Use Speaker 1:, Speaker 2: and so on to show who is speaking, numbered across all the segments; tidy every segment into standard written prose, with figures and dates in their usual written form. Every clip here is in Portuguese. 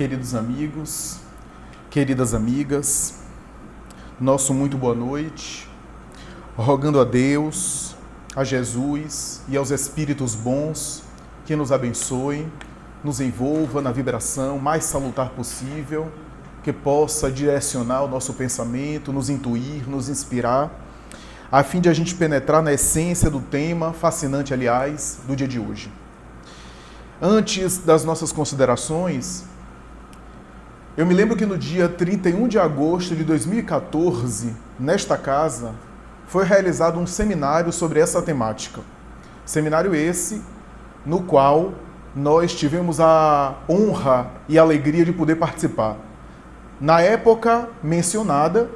Speaker 1: queridos amigos, queridas amigas, nosso muito boa noite, rogando a Deus, a Jesus e aos Espíritos bons que nos abençoem, nos envolva na vibração mais salutar possível, que possa direcionar o nosso pensamento, nos intuir, nos inspirar, a fim de a gente penetrar na essência do tema, fascinante, aliás, do dia de hoje. Antes das nossas considerações, eu me lembro que no dia 31 de agosto de 2014, nesta casa, foi realizado um seminário sobre essa temática. Seminário esse, no qual nós tivemos a honra e a alegria de poder participar. Na época mencionada,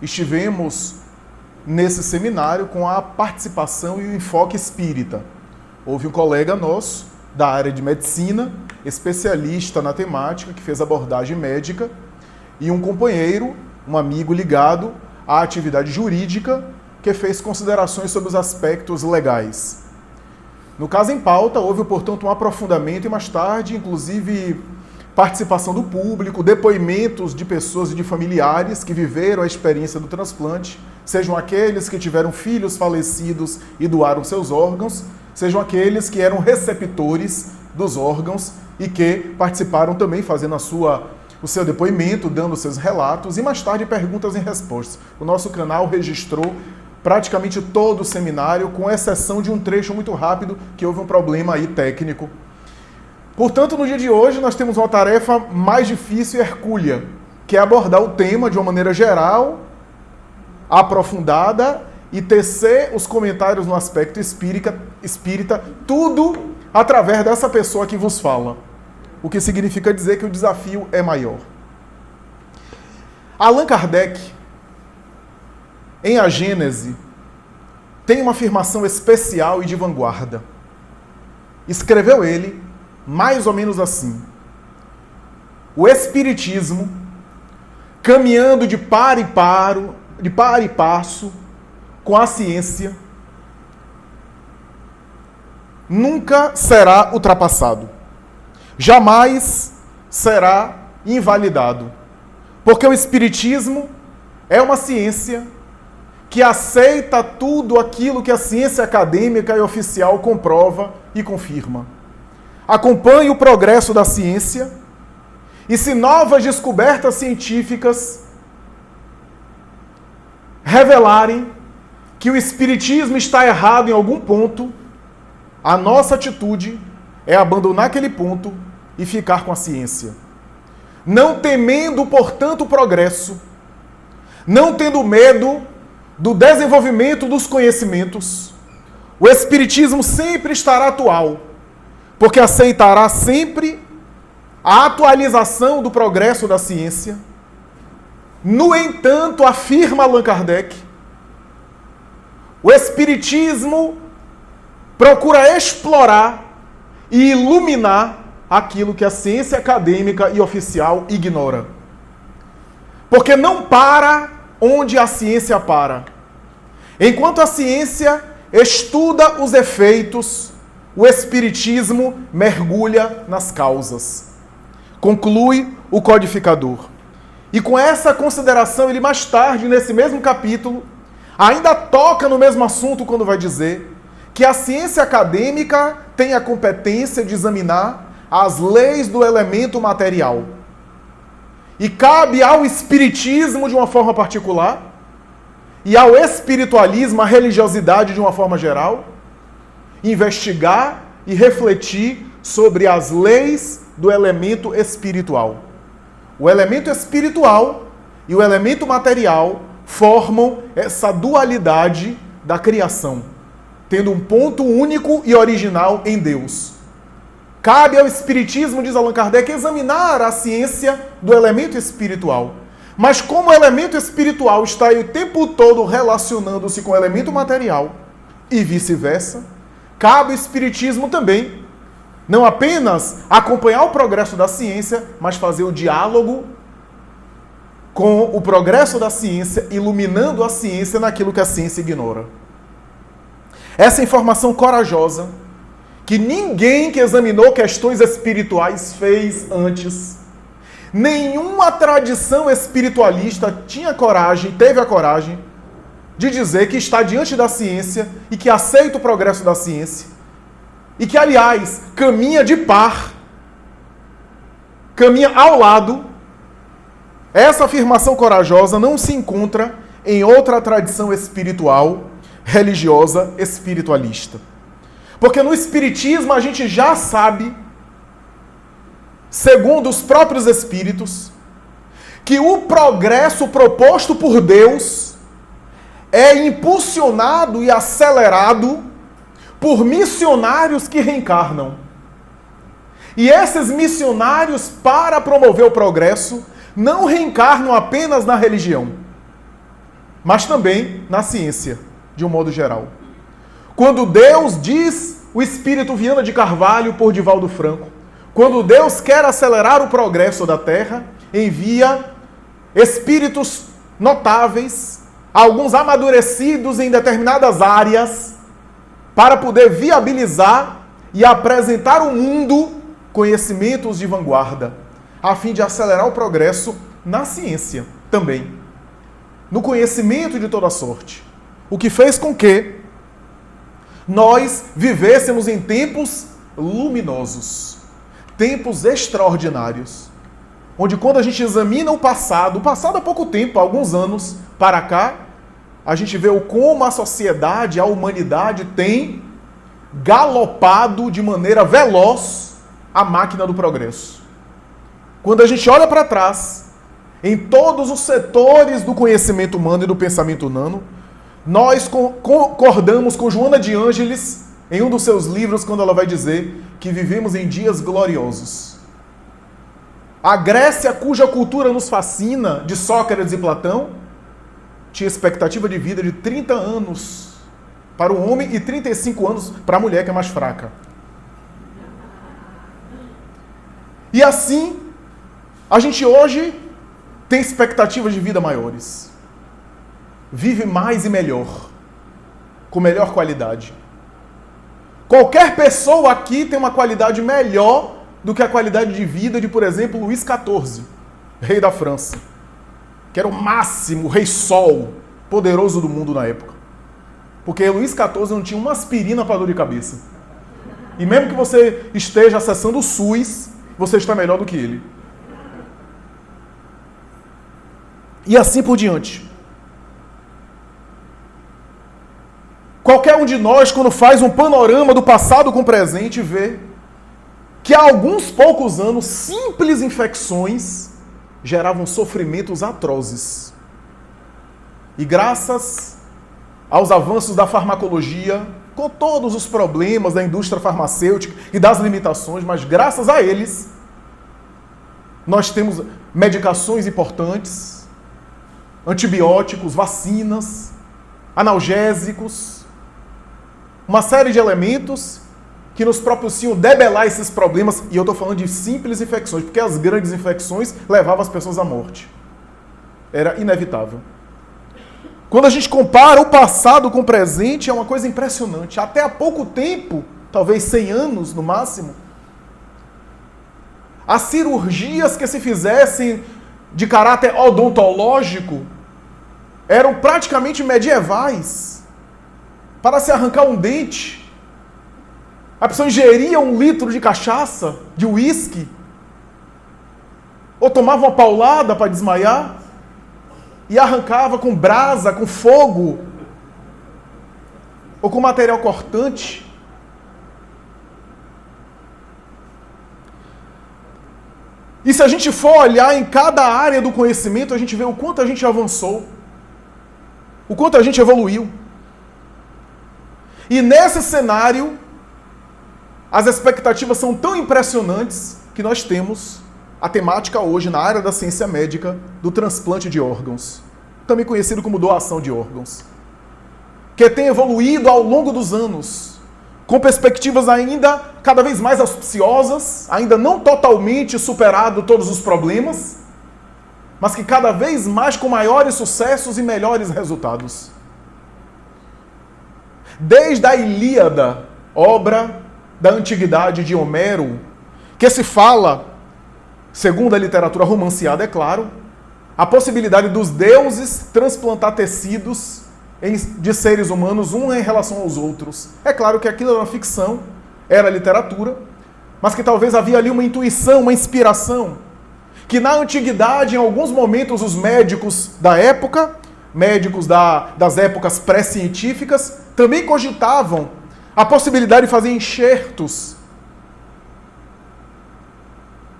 Speaker 1: estivemos nesse seminário com a participação e o enfoque espírita. Houve um colega nosso da área de medicina, especialista na temática, que fez abordagem médica, e um companheiro, um amigo ligado à atividade jurídica, que fez considerações sobre os aspectos legais. No caso em pauta, houve, portanto, um aprofundamento e mais tarde, inclusive, participação do público, depoimentos de pessoas e de familiares que viveram a experiência do transplante, sejam aqueles que tiveram filhos falecidos e doaram seus órgãos, sejam aqueles que eram receptores dos órgãos e que participaram também fazendo o seu depoimento, dando seus relatos e mais tarde perguntas e respostas. O nosso canal registrou praticamente todo o seminário, com exceção de um trecho muito rápido que houve um problema aí técnico. Portanto, no dia de hoje nós temos uma tarefa mais difícil e hercúlea, que é abordar o tema de uma maneira geral, aprofundada e tecer os comentários no aspecto espírita, tudo através dessa pessoa que vos fala. O que significa dizer que o desafio é maior. Allan Kardec, em A Gênese, tem uma afirmação especial e de vanguarda. Escreveu ele mais ou menos assim: o Espiritismo, caminhando de par e passo com a ciência, nunca será ultrapassado. Jamais será invalidado. Porque o Espiritismo é uma ciência que aceita tudo aquilo que a ciência acadêmica e oficial comprova e confirma. Acompanha o progresso da ciência e, se novas descobertas científicas revelarem que o Espiritismo está errado em algum ponto, a nossa atitude é abandonar aquele ponto e ficar com a ciência. Não temendo, portanto, o progresso, não tendo medo do desenvolvimento dos conhecimentos, o Espiritismo sempre estará atual, porque aceitará sempre a atualização do progresso da ciência. No entanto, afirma Allan Kardec, o Espiritismo procura explorar e iluminar aquilo que a ciência acadêmica e oficial ignora. Porque não para onde a ciência para. Enquanto a ciência estuda os efeitos, o Espiritismo mergulha nas causas. Conclui o codificador. E com essa consideração, ele mais tarde, nesse mesmo capítulo, ainda toca no mesmo assunto quando vai dizer que a ciência acadêmica tem a competência de examinar as leis do elemento material. E cabe ao Espiritismo, de uma forma particular, e ao espiritualismo, à religiosidade de uma forma geral, investigar e refletir sobre as leis do elemento espiritual. O elemento espiritual e o elemento material formam essa dualidade da criação, tendo um ponto único e original em Deus. Cabe ao Espiritismo, diz Allan Kardec, examinar a ciência do elemento espiritual. Mas como o elemento espiritual está aí o tempo todo relacionando-se com o elemento material e vice-versa, cabe ao Espiritismo também não apenas acompanhar o progresso da ciência, mas fazer o diálogo com o progresso da ciência, iluminando a ciência naquilo que a ciência ignora. Essa informação corajosa, que ninguém que examinou questões espirituais fez antes, Nenhuma tradição espiritualista teve a coragem de dizer que está diante da ciência e que aceita o progresso da ciência e que, aliás, caminha de par, caminha ao lado. Essa afirmação corajosa não se encontra em outra tradição espiritual, religiosa, espiritualista. Porque no Espiritismo a gente já sabe, segundo os próprios Espíritos, que o progresso proposto por Deus é impulsionado e acelerado por missionários que reencarnam. E esses missionários, para promover o progresso, não reencarnam apenas na religião, mas também na ciência, de um modo geral. Quando Deus diz, o Espírito Viana de Carvalho por Divaldo Franco, quando Deus quer acelerar o progresso da Terra, envia espíritos notáveis, alguns amadurecidos em determinadas áreas, para poder viabilizar e apresentar ao mundo conhecimentos de vanguarda, a fim de acelerar o progresso na ciência também, no conhecimento de toda sorte. O que fez com que nós vivêssemos em tempos luminosos, tempos extraordinários, onde quando a gente examina o passado há pouco tempo, há alguns anos para cá, a gente vê como a sociedade, a humanidade tem galopado de maneira veloz a máquina do progresso. Quando a gente olha para trás, em todos os setores do conhecimento humano e do pensamento humano, nós concordamos com Joana de Ângeles, em um dos seus livros, quando ela vai dizer que vivemos em dias gloriosos. A Grécia, cuja cultura nos fascina, de Sócrates e Platão, tinha expectativa de vida de 30 anos para o homem e 35 anos para a mulher, que é mais fraca. E assim, a gente hoje tem expectativas de vida maiores. Vive mais e melhor, com melhor qualidade. Qualquer pessoa aqui tem uma qualidade melhor do que a qualidade de vida de, por exemplo, Luís XIV, rei da França, que era o máximo, o rei sol, poderoso do mundo na época. Porque Luís XIV não tinha uma aspirina para dor de cabeça. E mesmo que você esteja acessando o SUS, você está melhor do que ele. E assim por diante. Qualquer um de nós, quando faz um panorama do passado com o presente, vê que há alguns poucos anos, simples infecções geravam sofrimentos atrozes. E graças aos avanços da farmacologia, com todos os problemas da indústria farmacêutica e das limitações, mas graças a eles, nós temos medicações importantes, antibióticos, vacinas, analgésicos, uma série de elementos que nos propiciam debelar esses problemas, e eu estou falando de simples infecções, porque as grandes infecções levavam as pessoas à morte. Era inevitável. Quando a gente compara o passado com o presente, é uma coisa impressionante. Até há pouco tempo, talvez 100 anos no máximo, as cirurgias que se fizessem de caráter odontológico eram praticamente medievais. Para se arrancar um dente, a pessoa ingeria 1 litro de cachaça, de uísque, ou tomava uma paulada para desmaiar, e arrancava com brasa, com fogo, ou com material cortante. E se a gente for olhar em cada área do conhecimento, a gente vê o quanto a gente avançou, o quanto a gente evoluiu. E nesse cenário, as expectativas são tão impressionantes que nós temos a temática hoje na área da ciência médica do transplante de órgãos, também conhecido como doação de órgãos, que tem evoluído ao longo dos anos, com perspectivas ainda cada vez mais auspiciosas, ainda não totalmente superado todos os problemas, mas que cada vez mais com maiores sucessos e melhores resultados. Desde a Ilíada, obra da antiguidade de Homero, que se fala segundo a literatura romanceada, é claro, a possibilidade dos deuses transplantar tecidos de seres humanos, um em relação aos outros. É claro que aquilo era uma ficção, era literatura, mas que talvez havia ali uma intuição, uma inspiração, que na antiguidade, em alguns momentos, os médicos da época, médicos das épocas pré-científicas, também cogitavam a possibilidade de fazer enxertos,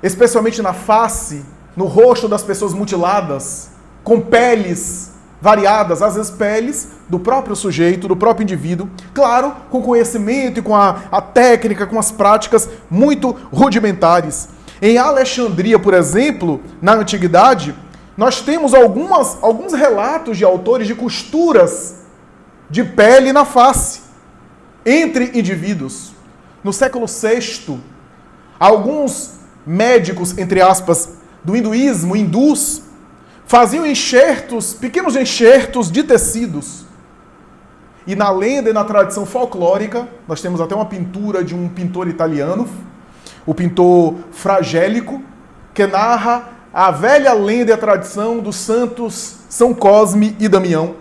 Speaker 1: especialmente na face, no rosto das pessoas mutiladas, com peles variadas, às vezes peles do próprio sujeito, do próprio indivíduo, claro, com conhecimento e com a técnica, com as práticas muito rudimentares. Em Alexandria, por exemplo, na antiguidade, nós temos alguns relatos de autores de costuras de pele na face entre indivíduos. No século VI, alguns médicos, entre aspas, do hinduísmo, hindus, faziam enxertos, pequenos enxertos de tecidos. E na lenda e na tradição folclórica, nós temos até uma pintura de um pintor italiano, o pintor Fragélico, que narra a velha lenda e a tradição dos santos São Cosme e Damião,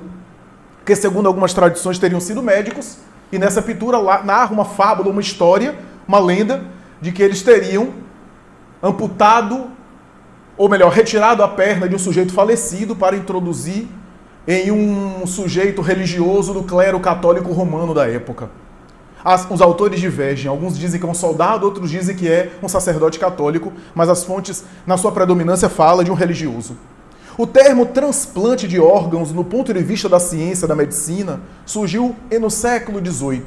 Speaker 1: que segundo algumas tradições teriam sido médicos, e nessa pintura narra uma fábula, uma história, uma lenda, de que eles teriam amputado, ou melhor, retirado a perna de um sujeito falecido para introduzir em um sujeito religioso do clero católico romano da época. Os autores divergem, alguns dizem que é um soldado, outros dizem que é um sacerdote católico, mas as fontes, na sua predominância, falam de um religioso. O termo transplante de órgãos, no ponto de vista da ciência, da medicina, surgiu no século XVIII,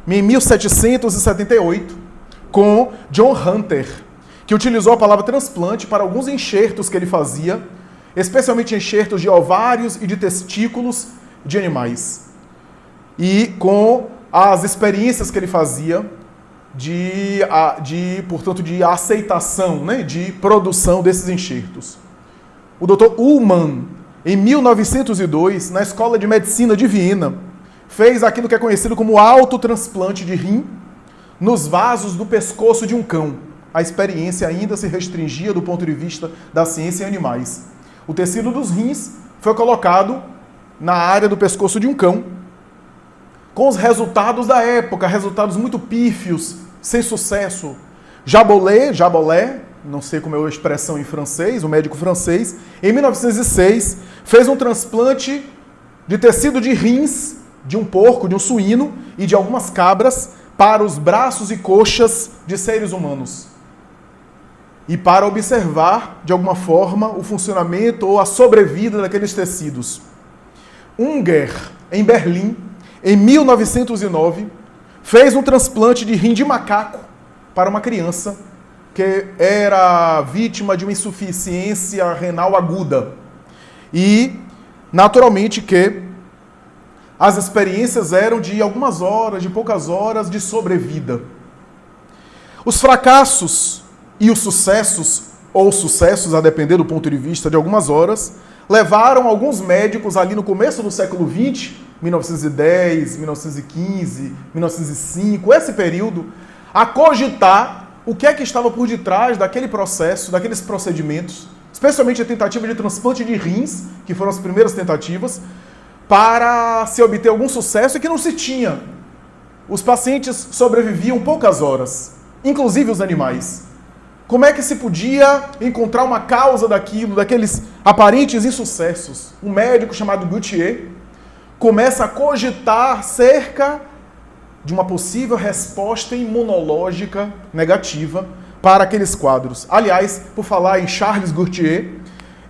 Speaker 1: em 1778, com John Hunter, que utilizou a palavra transplante para alguns enxertos que ele fazia, especialmente enxertos de ovários e de testículos de animais. E com as experiências que ele fazia portanto, de aceitação, né, de produção desses enxertos. O Dr. Ullmann, em 1902, na Escola de Medicina de Viena, fez aquilo que é conhecido como autotransplante de rim nos vasos do pescoço de um cão. A experiência ainda se restringia do ponto de vista da ciência em animais. O tecido dos rins foi colocado na área do pescoço de um cão, com os resultados da época, resultados muito pífios, sem sucesso. Jabolet, não sei como é a expressão em francês, o médico francês, em 1906, fez um transplante de tecido de rins de um porco, de um suíno e de algumas cabras para os braços e coxas de seres humanos. E para observar, de alguma forma, o funcionamento ou a sobrevida daqueles tecidos. Unger, em Berlim, em 1909, fez um transplante de rim de macaco para uma criança que era vítima de uma insuficiência renal aguda. E, naturalmente, que as experiências eram de algumas horas, de poucas horas de sobrevida. Os fracassos e os sucessos, ou sucessos, a depender do ponto de vista de algumas horas, levaram alguns médicos ali no começo do século XX, 1910, 1915, 1905, esse período, a cogitar o que é que estava por detrás daquele processo, daqueles procedimentos, especialmente a tentativa de transplante de rins, que foram as primeiras tentativas, para se obter algum sucesso e que não se tinha. Os pacientes sobreviviam poucas horas, inclusive os animais. Como é que se podia encontrar uma causa daquilo, daqueles aparentes insucessos? Um médico chamado Gautier começa a cogitar cerca de uma possível resposta imunológica negativa para aqueles quadros. Aliás, por falar em Charles Gautier,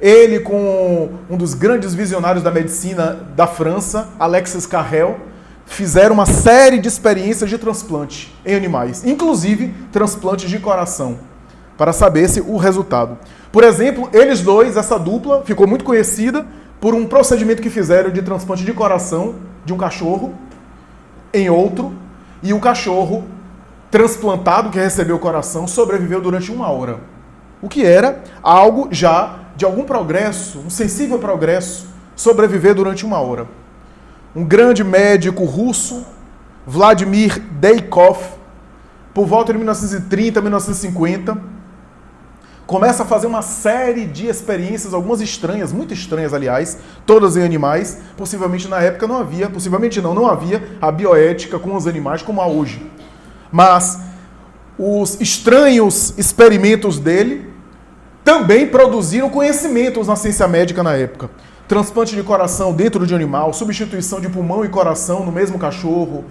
Speaker 1: ele com um dos grandes visionários da medicina da França, Alexis Carrel, fizeram uma série de experiências de transplante em animais, inclusive transplantes de coração, para saber se o resultado. Por exemplo, eles dois, essa dupla, ficou muito conhecida por um procedimento que fizeram de transplante de coração de um cachorro em outro, e o cachorro transplantado, que recebeu o coração, sobreviveu durante 1 hora. O que era algo já de algum progresso, um sensível progresso, sobreviver durante 1 hora. Um grande médico russo, Vladimir Deikov, por volta de 1930, 1950, começa a fazer uma série de experiências, algumas estranhas, muito estranhas, aliás, todas em animais. Possivelmente na época não havia, não havia a bioética com os animais como há hoje. Mas os estranhos experimentos dele também produziram conhecimentos na ciência médica na época. Transplante de coração dentro de animal, substituição de pulmão e coração no mesmo cachorro,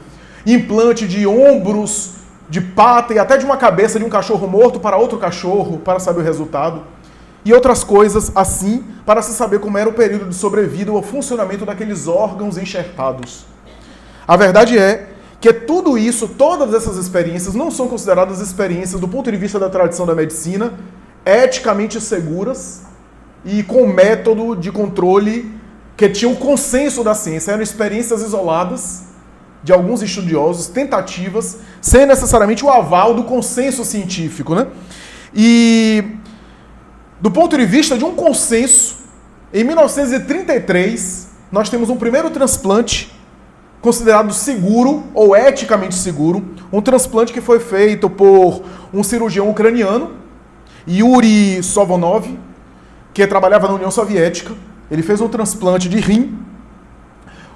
Speaker 1: implante de ombros, de pata e até de uma cabeça de um cachorro morto para outro cachorro, para saber o resultado. E outras coisas assim, para se saber como era o período de sobrevida ou o funcionamento daqueles órgãos enxertados. A verdade é que tudo isso, todas essas experiências, não são consideradas experiências do ponto de vista da tradição da medicina, eticamente seguras e com método de controle que tinha o consenso da ciência. Eram experiências isoladas de alguns estudiosos, tentativas, sem necessariamente o aval do consenso científico, né? E do ponto de vista de um consenso, em 1933, nós temos um primeiro transplante considerado seguro ou eticamente seguro, um transplante que foi feito por um cirurgião ucraniano, Yuri Sovonov, que trabalhava na União Soviética. Ele fez um transplante de rim,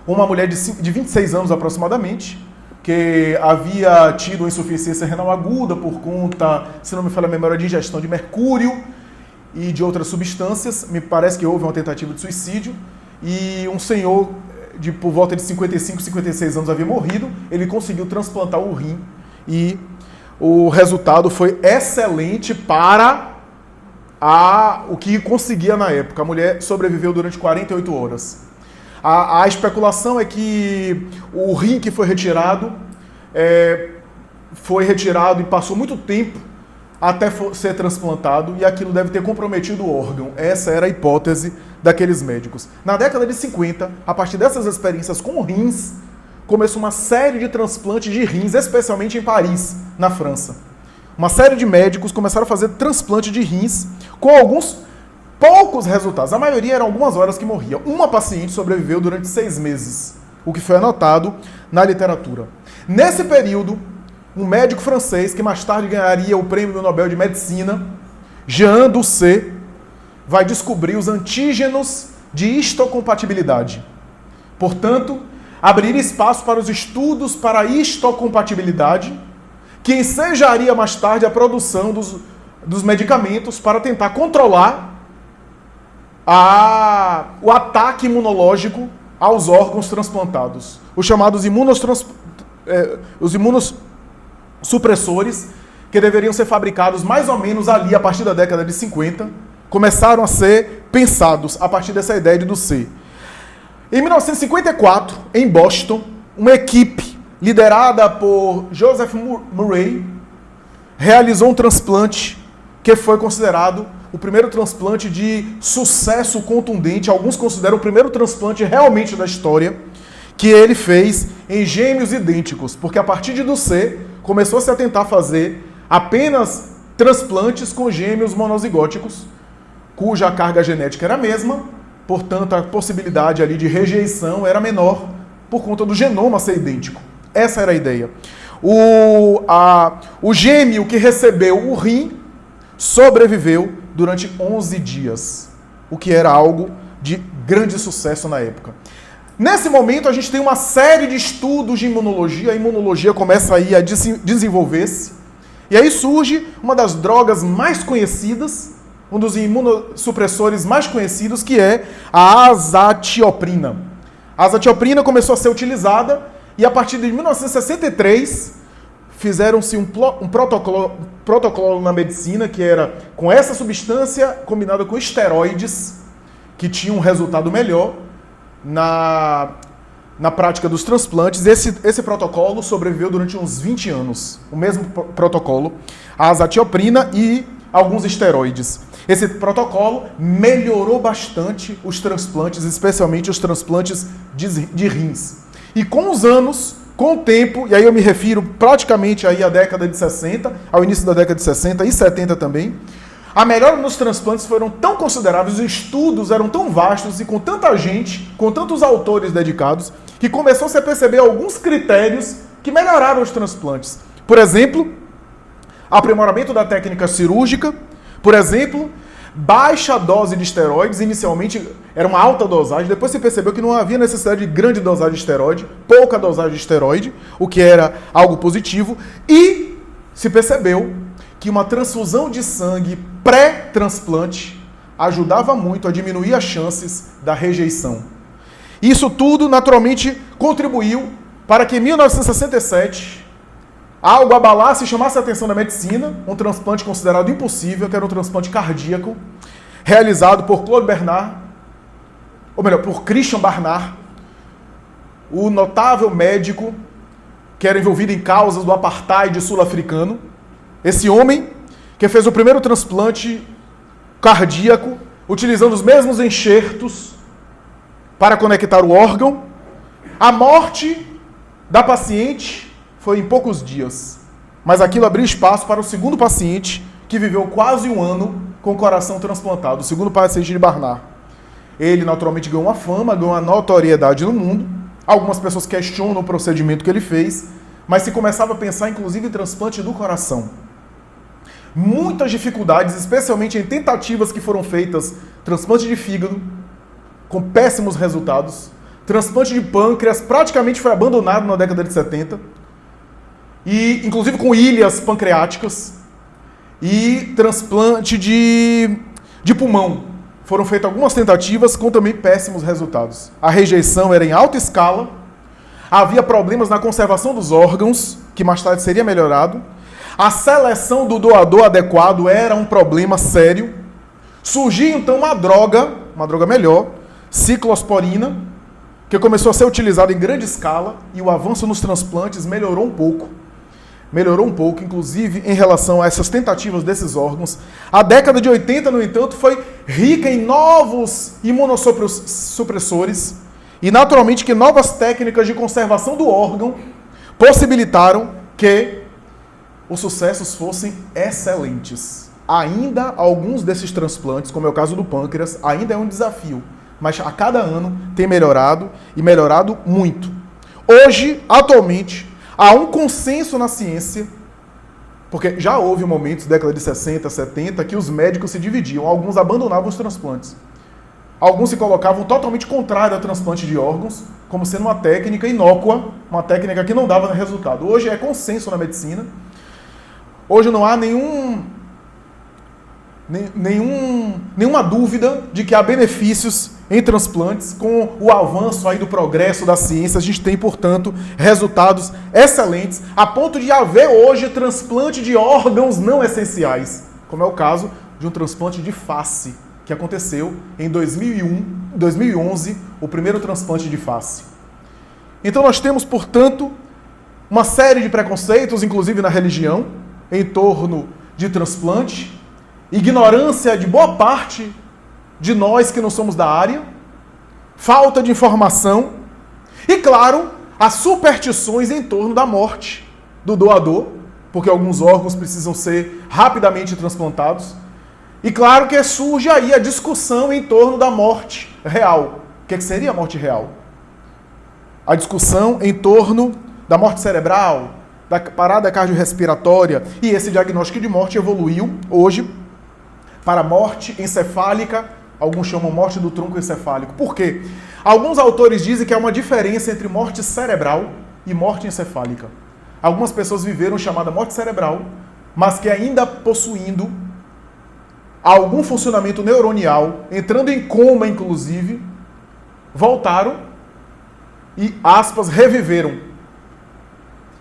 Speaker 1: uma mulher de 26 anos aproximadamente, que havia tido uma insuficiência renal aguda por conta, se não me falha a memória, de ingestão de mercúrio e de outras substâncias. Me parece que houve uma tentativa de suicídio. E um senhor de por volta de 55, 56 anos havia morrido. Ele conseguiu transplantar o rim e o resultado foi excelente para o que conseguia na época. A mulher sobreviveu durante 48 horas. A especulação é que o rim que foi retirado e passou muito tempo até ser transplantado, e aquilo deve ter comprometido o órgão. Essa era a hipótese daqueles médicos. Na década de 50, a partir dessas experiências com rins, começou uma série de transplantes de rins, especialmente em Paris, na França. Uma série de médicos começaram a fazer transplante de rins com alguns poucos resultados. A maioria eram algumas horas que morria. Uma paciente sobreviveu durante 6 meses, o que foi anotado na literatura. Nesse período, um médico francês, que mais tarde ganharia o Prêmio Nobel de Medicina, Jean Doucet, vai descobrir os antígenos de histocompatibilidade. Portanto, abrir espaço para os estudos para a histocompatibilidade, que ensejaria mais tarde a produção dos medicamentos para tentar controlar o ataque imunológico aos órgãos transplantados. Os chamados imunossupressores, que deveriam ser fabricados mais ou menos ali a partir da década de 50, começaram a ser pensados a partir dessa ideia de Doucet. Em 1954, em Boston, uma equipe liderada por Joseph Murray realizou um transplante que foi considerado o primeiro transplante de sucesso contundente. Alguns consideram o primeiro transplante realmente da história, que ele fez em gêmeos idênticos, porque a partir de Doucet começou-se a tentar fazer apenas transplantes com gêmeos monozigóticos, cuja carga genética era a mesma, portanto a possibilidade ali de rejeição era menor por conta do genoma ser idêntico. Essa era a ideia. O gêmeo que recebeu o rim sobreviveu durante 11 dias, o que era algo de grande sucesso na época. Nesse momento, a gente tem uma série de estudos de imunologia. A imunologia começa aí a desenvolver-se. E aí surge uma das drogas mais conhecidas, um dos imunossupressores mais conhecidos, que é a azatioprina. A azatioprina começou a ser utilizada e a partir de 1963 fizeram-se um protocolo na medicina que era com essa substância combinada com esteroides, que tinha um resultado melhor na prática dos transplantes. Esse protocolo sobreviveu durante uns 20 anos. O mesmo protocolo, a azatioprina e alguns esteroides. Esse protocolo melhorou bastante os transplantes, especialmente os transplantes de rins. E com os anos, com o tempo, e aí eu me refiro praticamente aí à década de 60, ao início da década de 60 e 70 também, a melhora nos transplantes foram tão consideráveis, os estudos eram tão vastos e com tanta gente, com tantos autores dedicados, que começou-se a perceber alguns critérios que melhoraram os transplantes. Por exemplo, aprimoramento da técnica cirúrgica, Por exemplo, baixa dose de esteroides, inicialmente era uma alta dosagem, depois se percebeu que não havia necessidade de grande dosagem de esteroide, pouca dosagem de esteroide, o que era algo positivo, e se percebeu que uma transfusão de sangue pré-transplante ajudava muito a diminuir as chances da rejeição. Isso tudo, naturalmente, contribuiu para que em 1967 algo abalasse e chamasse a atenção da medicina, um transplante considerado impossível, que era um transplante cardíaco, realizado por Claude Bernard, ou melhor, por Christian Barnard, o notável médico que era envolvido em causas do apartheid sul-africano. Esse homem que fez o primeiro transplante cardíaco, utilizando os mesmos enxertos para conectar o órgão. A morte da paciente foi em poucos dias, mas aquilo abriu espaço para o segundo paciente, que viveu quase um ano com o coração transplantado, o segundo paciente de Barnard. Ele naturalmente ganhou uma fama, ganhou uma notoriedade no mundo. Algumas pessoas questionam o procedimento que ele fez, mas se começava a pensar inclusive em transplante do coração. Muitas dificuldades, especialmente em tentativas que foram feitas, transplante de fígado, com péssimos resultados, transplante de pâncreas praticamente foi abandonado na década de 70, e inclusive com ilhas pancreáticas, e transplante de pulmão. Foram feitas algumas tentativas com também péssimos resultados. A rejeição era em alta escala, havia problemas na conservação dos órgãos, que mais tarde seria melhorado. A seleção do doador adequado era um problema sério. Surgiu então uma droga melhor, ciclosporina, que começou a ser utilizada em grande escala, e o avanço nos transplantes melhorou um pouco, inclusive em relação a essas tentativas desses órgãos. A década de 80, no entanto, foi rica em novos imunossupressores e, naturalmente, que novas técnicas de conservação do órgão possibilitaram que os sucessos fossem excelentes. Ainda alguns desses transplantes, como é o caso do pâncreas, ainda é um desafio, mas a cada ano tem melhorado e melhorado muito. Hoje, atualmente, há um consenso na ciência, porque já houve momentos, década de 60, 70, que os médicos se dividiam, alguns abandonavam os transplantes. Alguns se colocavam totalmente contrário ao transplante de órgãos, como sendo uma técnica inócua, uma técnica que não dava resultado. Hoje é consenso na medicina. Hoje não há nenhuma dúvida de que há benefícios em transplantes. Com o avanço aí do progresso da ciência, a gente tem, portanto, resultados excelentes, a ponto de haver hoje transplante de órgãos não essenciais, como é o caso de um transplante de face, que aconteceu em 2011, o primeiro transplante de face. Então nós temos, portanto, uma série de preconceitos, inclusive na religião, em torno de transplante, ignorância de boa parte de nós que não somos da área, falta de informação e, claro, as superstições em torno da morte do doador, porque alguns órgãos precisam ser rapidamente transplantados. E claro que surge aí a discussão em torno da morte real. O que seria a morte real? A discussão em torno da morte cerebral, da parada cardiorrespiratória, e esse diagnóstico de morte evoluiu hoje para morte encefálica, alguns chamam morte do tronco encefálico. Por quê? Alguns autores dizem que há uma diferença entre morte cerebral e morte encefálica. Algumas pessoas viveram chamada morte cerebral, mas que ainda possuindo algum funcionamento neuronial, entrando em coma inclusive, voltaram e, aspas, reviveram.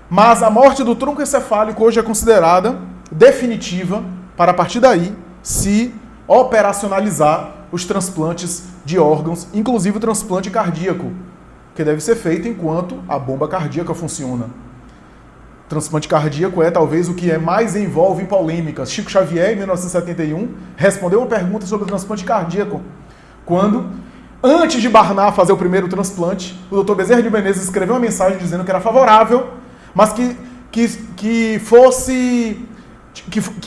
Speaker 1: Mas a morte do tronco encefálico hoje é considerada definitiva para, a partir daí, se operacionalizar os transplantes de órgãos, inclusive o transplante cardíaco, que deve ser feito enquanto a bomba cardíaca funciona. Transplante cardíaco é talvez o que mais envolve em polêmicas. Chico Xavier, em 1971, respondeu uma pergunta sobre o transplante cardíaco, quando, antes de Barnard fazer o primeiro transplante, o Dr. Bezerra de Menezes escreveu uma mensagem dizendo que era favorável, mas que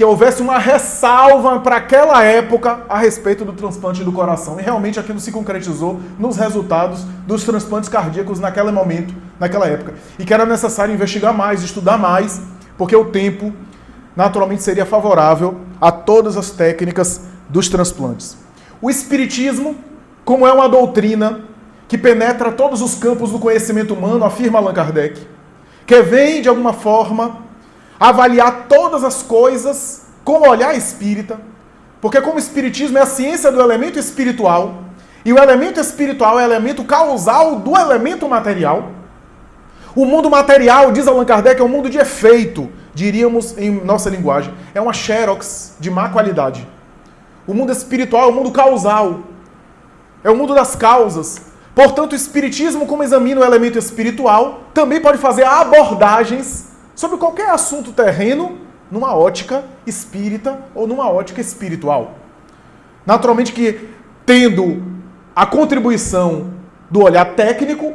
Speaker 1: houvesse uma ressalva para aquela época a respeito do transplante do coração. E realmente aquilo se concretizou nos resultados dos transplantes cardíacos naquele momento, naquela época. E que era necessário investigar mais, estudar mais, porque o tempo naturalmente seria favorável a todas as técnicas dos transplantes. O espiritismo, como é uma doutrina que penetra todos os campos do conhecimento humano, afirma Allan Kardec, que vem, de alguma forma, avaliar todas as coisas com o olhar espírita, porque como o espiritismo é a ciência do elemento espiritual, e o elemento espiritual é o elemento causal do elemento material, o mundo material, diz Allan Kardec, é um mundo de efeito, diríamos em nossa linguagem, é uma xerox de má qualidade. O mundo espiritual é o mundo causal, é o mundo das causas. Portanto, o espiritismo, como examina o elemento espiritual, também pode fazer abordagens sobre qualquer assunto terreno numa ótica espírita ou numa ótica espiritual. Naturalmente que tendo a contribuição do olhar técnico,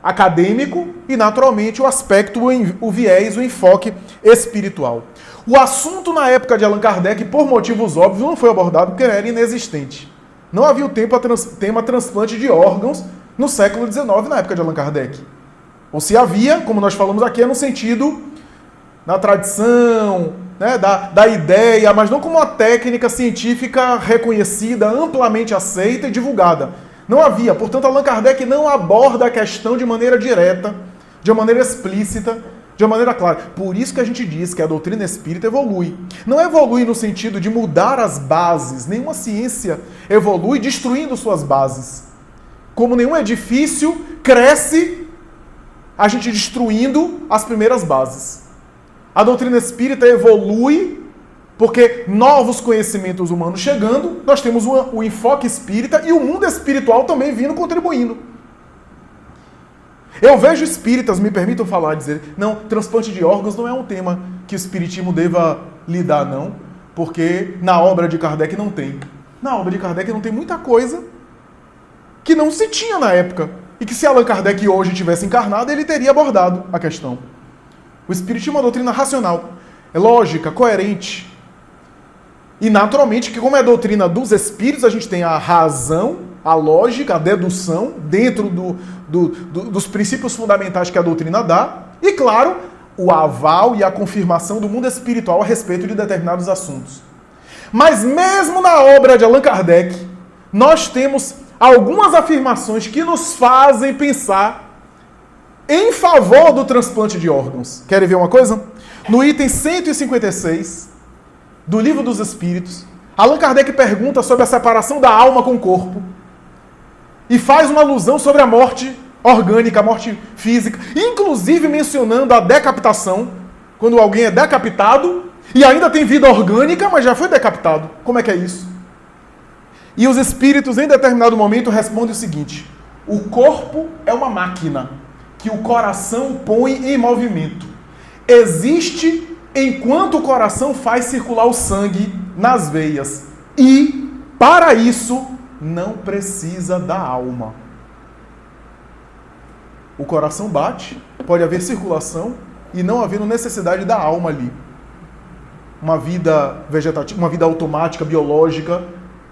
Speaker 1: acadêmico e, naturalmente, o aspecto, o viés, o enfoque espiritual. O assunto na época de Allan Kardec, por motivos óbvios, não foi abordado porque era inexistente. Não havia o tema transplante de órgãos no século XIX, na época de Allan Kardec. Ou se havia, como nós falamos aqui, é no sentido da tradição, né, da ideia, mas não como uma técnica científica reconhecida, amplamente aceita e divulgada. Não havia. Portanto, Allan Kardec não aborda a questão de maneira direta, de uma maneira explícita, de uma maneira clara. Por isso que a gente diz que a doutrina espírita evolui. Não evolui no sentido de mudar as bases. Nenhuma ciência evolui destruindo suas bases. Como nenhum edifício cresce a gente destruindo as primeiras bases. A doutrina espírita evolui porque novos conhecimentos humanos chegando, nós temos o enfoque espírita e o mundo espiritual também vindo contribuindo. Eu vejo espíritas, me permitam falar, dizer, não, transplante de órgãos não é um tema que o espiritismo deva lidar, não, porque na obra de Kardec não tem. Na obra de Kardec não tem muita coisa que não se tinha na época. E que se Allan Kardec hoje tivesse encarnado, ele teria abordado a questão. O espiritismo é uma doutrina racional, é lógica, coerente. E naturalmente que como é a doutrina dos espíritos, a gente tem a razão, a lógica, a dedução, dentro dos princípios fundamentais que a doutrina dá, e claro, o aval e a confirmação do mundo espiritual a respeito de determinados assuntos. Mas mesmo na obra de Allan Kardec, nós temos algumas afirmações que nos fazem pensar em favor do transplante de órgãos. Querem ver uma coisa? No item 156 do Livro dos Espíritos, Allan Kardec pergunta sobre a separação da alma com o corpo e faz uma alusão sobre a morte orgânica, a morte física, inclusive mencionando a decapitação, quando alguém é decapitado e ainda tem vida orgânica, mas já foi decapitado. Como é que é isso? E os espíritos, em determinado momento, respondem o seguinte: o corpo é uma máquina que o coração põe em movimento. Existe enquanto o coração faz circular o sangue nas veias. E, para isso, não precisa da alma. O coração bate, pode haver circulação e não havendo necessidade da alma ali. Uma vida vegetativa, uma vida automática, biológica,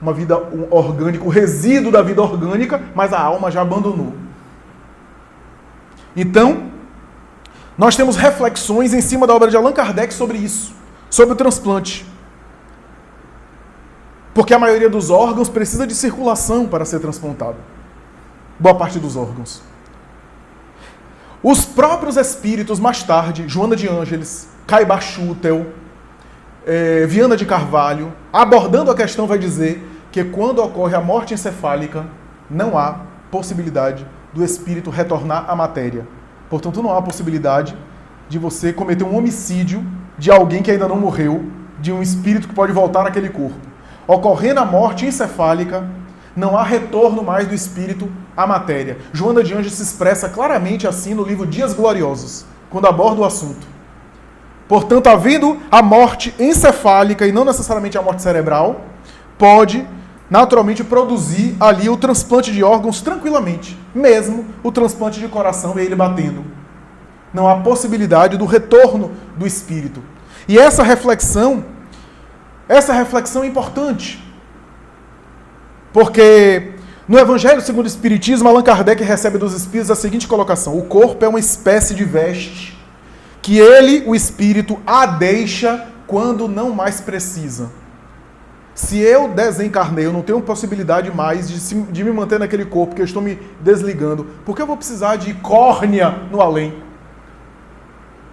Speaker 1: uma vida orgânica, o resíduo da vida orgânica, mas a alma já abandonou. Então, nós temos reflexões em cima da obra de Allan Kardec sobre isso, sobre o transplante. Porque a maioria dos órgãos precisa de circulação para ser transplantado. Boa parte dos órgãos. Os próprios espíritos, mais tarde, Joana de Ângeles, Caibar Schutel, Viana de Carvalho, abordando a questão, vai dizer que quando ocorre a morte encefálica, não há possibilidade do espírito retornar à matéria. Portanto, não há possibilidade de você cometer um homicídio de alguém que ainda não morreu, de um espírito que pode voltar naquele corpo. Ocorrendo a morte encefálica, não há retorno mais do espírito à matéria. Joana de Ângeles se expressa claramente assim no livro Dias Gloriosos, quando aborda o assunto. Portanto, havendo a morte encefálica e não necessariamente a morte cerebral, pode naturalmente produzir ali o transplante de órgãos tranquilamente, mesmo o transplante de coração e ele batendo. Não há possibilidade do retorno do espírito. E essa reflexão é importante, porque no Evangelho segundo o Espiritismo, Allan Kardec recebe dos espíritos a seguinte colocação: o corpo é uma espécie de veste que ele, o espírito, a deixa quando não mais precisa. Se eu desencarnei, eu não tenho possibilidade mais de me manter naquele corpo, porque eu estou me desligando. Por que eu vou precisar de córnea no além?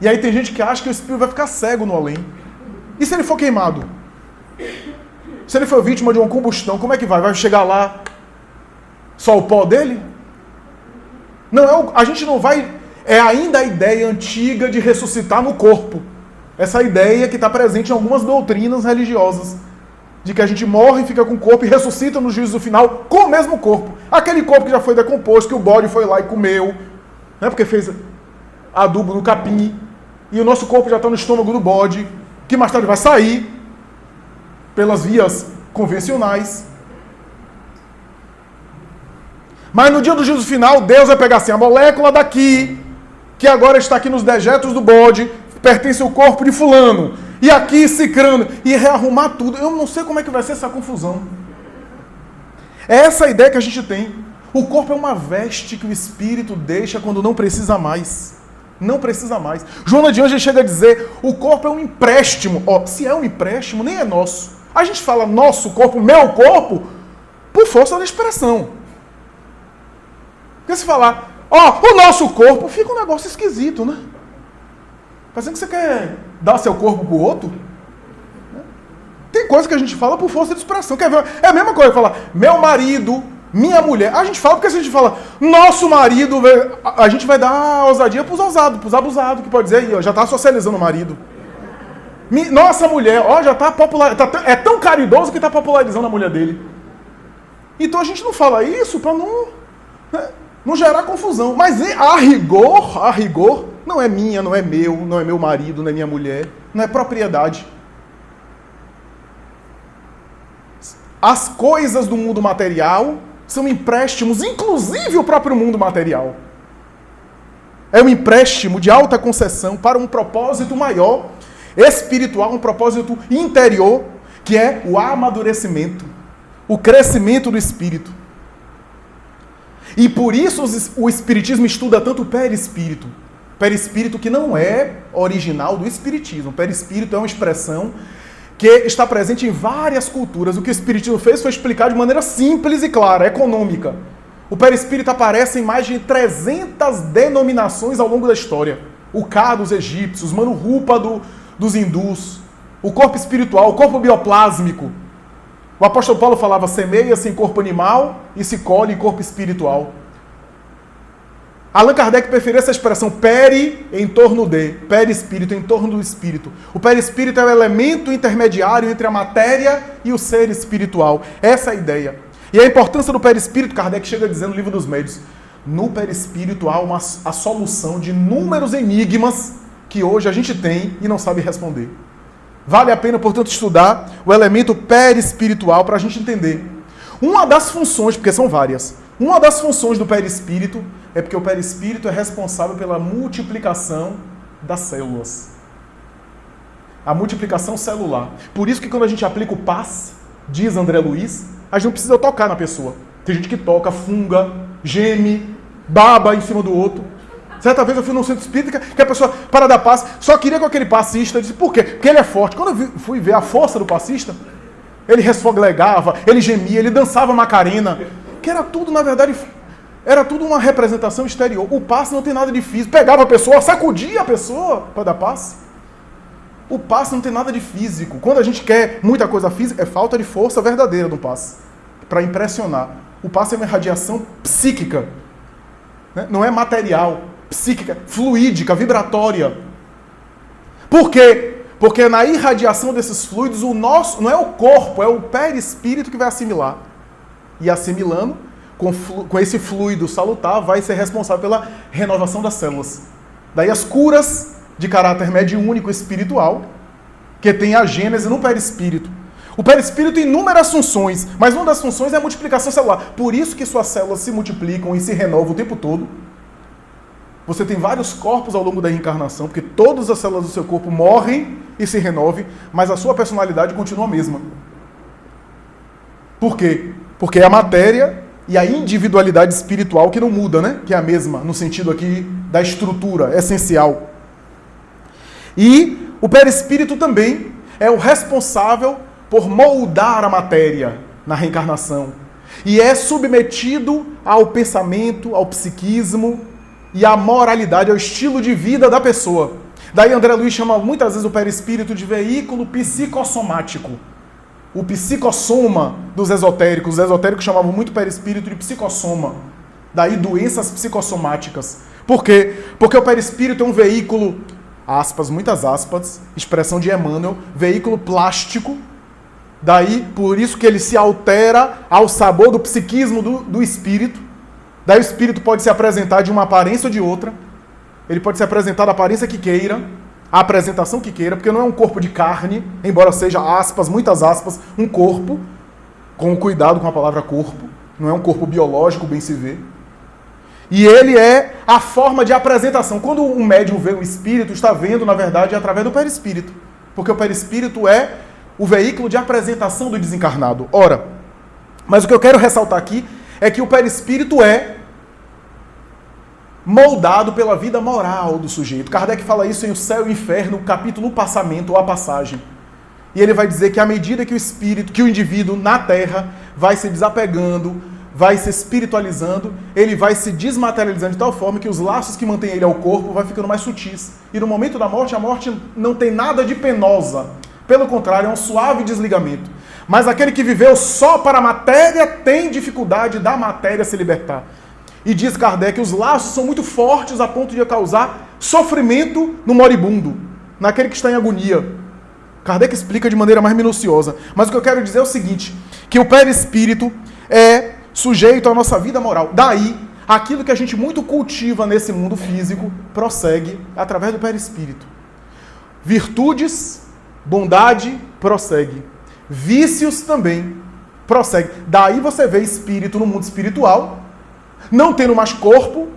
Speaker 1: E aí tem gente que acha que o espírito vai ficar cego no além. E se ele for queimado? Se ele for vítima de uma combustão, como é que vai? Vai chegar lá só o pó dele? Não, a gente não vai... É ainda a ideia antiga de ressuscitar no corpo. Essa ideia que está presente em algumas doutrinas religiosas. De que a gente morre, fica com o corpo e ressuscita no juízo final com o mesmo corpo. Aquele corpo que já foi decomposto, que o bode foi lá e comeu, né, porque fez adubo no capim, e o nosso corpo já está no estômago do bode, que mais tarde vai sair pelas vias convencionais. Mas no dia do juízo final, Deus vai pegar assim, a molécula daqui, que agora está aqui nos dejetos do bode, pertence ao corpo de fulano. E aqui, cicrano, e rearrumar tudo. Eu não sei como é que vai ser essa confusão. É essa a ideia que a gente tem. O corpo é uma veste que o espírito deixa quando não precisa mais. Não precisa mais. Joana de Anjos chega a dizer, o corpo é um empréstimo. Se é um empréstimo, nem é nosso. A gente fala nosso corpo, meu corpo, por força da expressão. Porque se falar, o nosso corpo, fica um negócio esquisito, né? Parecendo que você quer dar seu corpo pro outro. Tem coisa que a gente fala por força de expressão. Quer ver? É a mesma coisa, falar meu marido, minha mulher. A gente fala porque se a gente fala nosso marido, a gente vai dar ousadia pros ousados, pros abusados, que pode dizer aí, já tá socializando o marido. Nossa mulher, já tá popularizando. É tão caridoso que tá popularizando a mulher dele. Então a gente não fala isso para não gerar confusão. Mas a rigor, não é minha, não é meu marido, não é minha mulher, não é propriedade. As coisas do mundo material são empréstimos, inclusive o próprio mundo material. É um empréstimo de alta concessão para um propósito maior, espiritual, um propósito interior, que é o amadurecimento, o crescimento do espírito. E por isso o espiritismo estuda tanto o perispírito. Perispírito que não é original do espiritismo. O perispírito é uma expressão que está presente em várias culturas. O que o espiritismo fez foi explicar de maneira simples e clara, econômica. O perispírito aparece em mais de 300 denominações ao longo da história. O Ka dos egípcios, Manu Rupa dos hindus, o corpo espiritual, o corpo bioplásmico. O apóstolo Paulo falava, semeia-se em corpo animal e se colhe em corpo espiritual. Allan Kardec preferia essa expressão peri em torno de, perispírito em torno do espírito. O perispírito é o elemento intermediário entre a matéria e o ser espiritual. Essa é a ideia. E a importância do perispírito, Kardec chega a dizer no Livro dos Médiuns, no perispírito há a solução de inúmeros enigmas que hoje a gente tem e não sabe responder. Vale a pena, portanto, estudar o elemento perispiritual para a gente entender. Uma das funções, porque são várias, uma das funções do perispírito é porque o perispírito é responsável pela multiplicação das células. A multiplicação celular. Por isso que quando a gente aplica o passe, diz André Luiz, a gente não precisa tocar na pessoa. Tem gente que toca, funga, geme, baba em cima do outro. Certa vez eu fui num centro espírita que a pessoa, para dar passe, só queria com aquele passista. Eu disse, por quê? Porque ele é forte. Quando eu fui ver a força do passista, ele resfoglegava, ele gemia, ele dançava Macarena, que era tudo, na verdade, era tudo uma representação exterior. O passe não tem nada de físico. Pegava a pessoa, sacudia a pessoa para dar passe. O passe não tem nada de físico. Quando a gente quer muita coisa física, é falta de força verdadeira do passe, para impressionar. O passe é uma irradiação psíquica, né? Não é material. Psíquica, fluídica, vibratória. Por quê? Porque na irradiação desses fluidos, o nosso, não é o corpo, é o perispírito que vai assimilar. E assimilando, com esse fluido salutar, vai ser responsável pela renovação das células. Daí as curas de caráter mediúnico espiritual, que tem a gênese no perispírito. O perispírito tem inúmeras funções, mas uma das funções é a multiplicação celular. Por isso que suas células se multiplicam e se renovam o tempo todo. Você tem vários corpos ao longo da reencarnação, porque todas as células do seu corpo morrem e se renovam, mas a sua personalidade continua a mesma. Por quê? Porque é a matéria e a individualidade espiritual que não muda, né? Que é a mesma, no sentido aqui da estrutura essencial. E o perispírito também é o responsável por moldar a matéria na reencarnação. E é submetido ao pensamento, ao psiquismo e à moralidade, ao estilo de vida da pessoa. Daí André Luiz chama muitas vezes o perispírito de veículo psicossomático. O psicossoma dos esotéricos. Os esotéricos chamavam muito o perispírito de psicossoma. Daí doenças psicossomáticas. Por quê? Porque o perispírito é um veículo, aspas, muitas aspas, expressão de Emmanuel, veículo plástico. Daí, por isso que ele se altera ao sabor do psiquismo do espírito. Daí o espírito pode se apresentar de uma aparência ou de outra. Ele pode se apresentar da aparência que queira, a apresentação que queira, porque não é um corpo de carne, embora seja, aspas, muitas aspas, um corpo, com cuidado com a palavra corpo, não é um corpo biológico, bem se vê. E ele é a forma de apresentação. Quando um médium vê um espírito, está vendo, na verdade, através do perispírito. Porque o perispírito é o veículo de apresentação do desencarnado. Ora, mas o que eu quero ressaltar aqui é que o perispírito é moldado pela vida moral do sujeito. Kardec fala isso em O Céu e o Inferno, capítulo O Passamento ou A Passagem. E ele vai dizer que à medida que o espírito, que o indivíduo na Terra vai se desapegando, vai se espiritualizando, ele vai se desmaterializando de tal forma que os laços que mantêm ele ao corpo vai ficando mais sutis. E no momento da morte, a morte não tem nada de penosa. Pelo contrário, é um suave desligamento. Mas aquele que viveu só para a matéria tem dificuldade da matéria se libertar. E diz Kardec que os laços são muito fortes a ponto de causar sofrimento no moribundo, naquele que está em agonia. Kardec explica de maneira mais minuciosa. Mas o que eu quero dizer é o seguinte, que o perispírito é sujeito à nossa vida moral. Daí, aquilo que a gente muito cultiva nesse mundo físico prossegue através do perispírito. Virtudes, bondade, prossegue. Vícios também prossegue. Daí você vê espírito no mundo espiritual, não tendo mais corpo,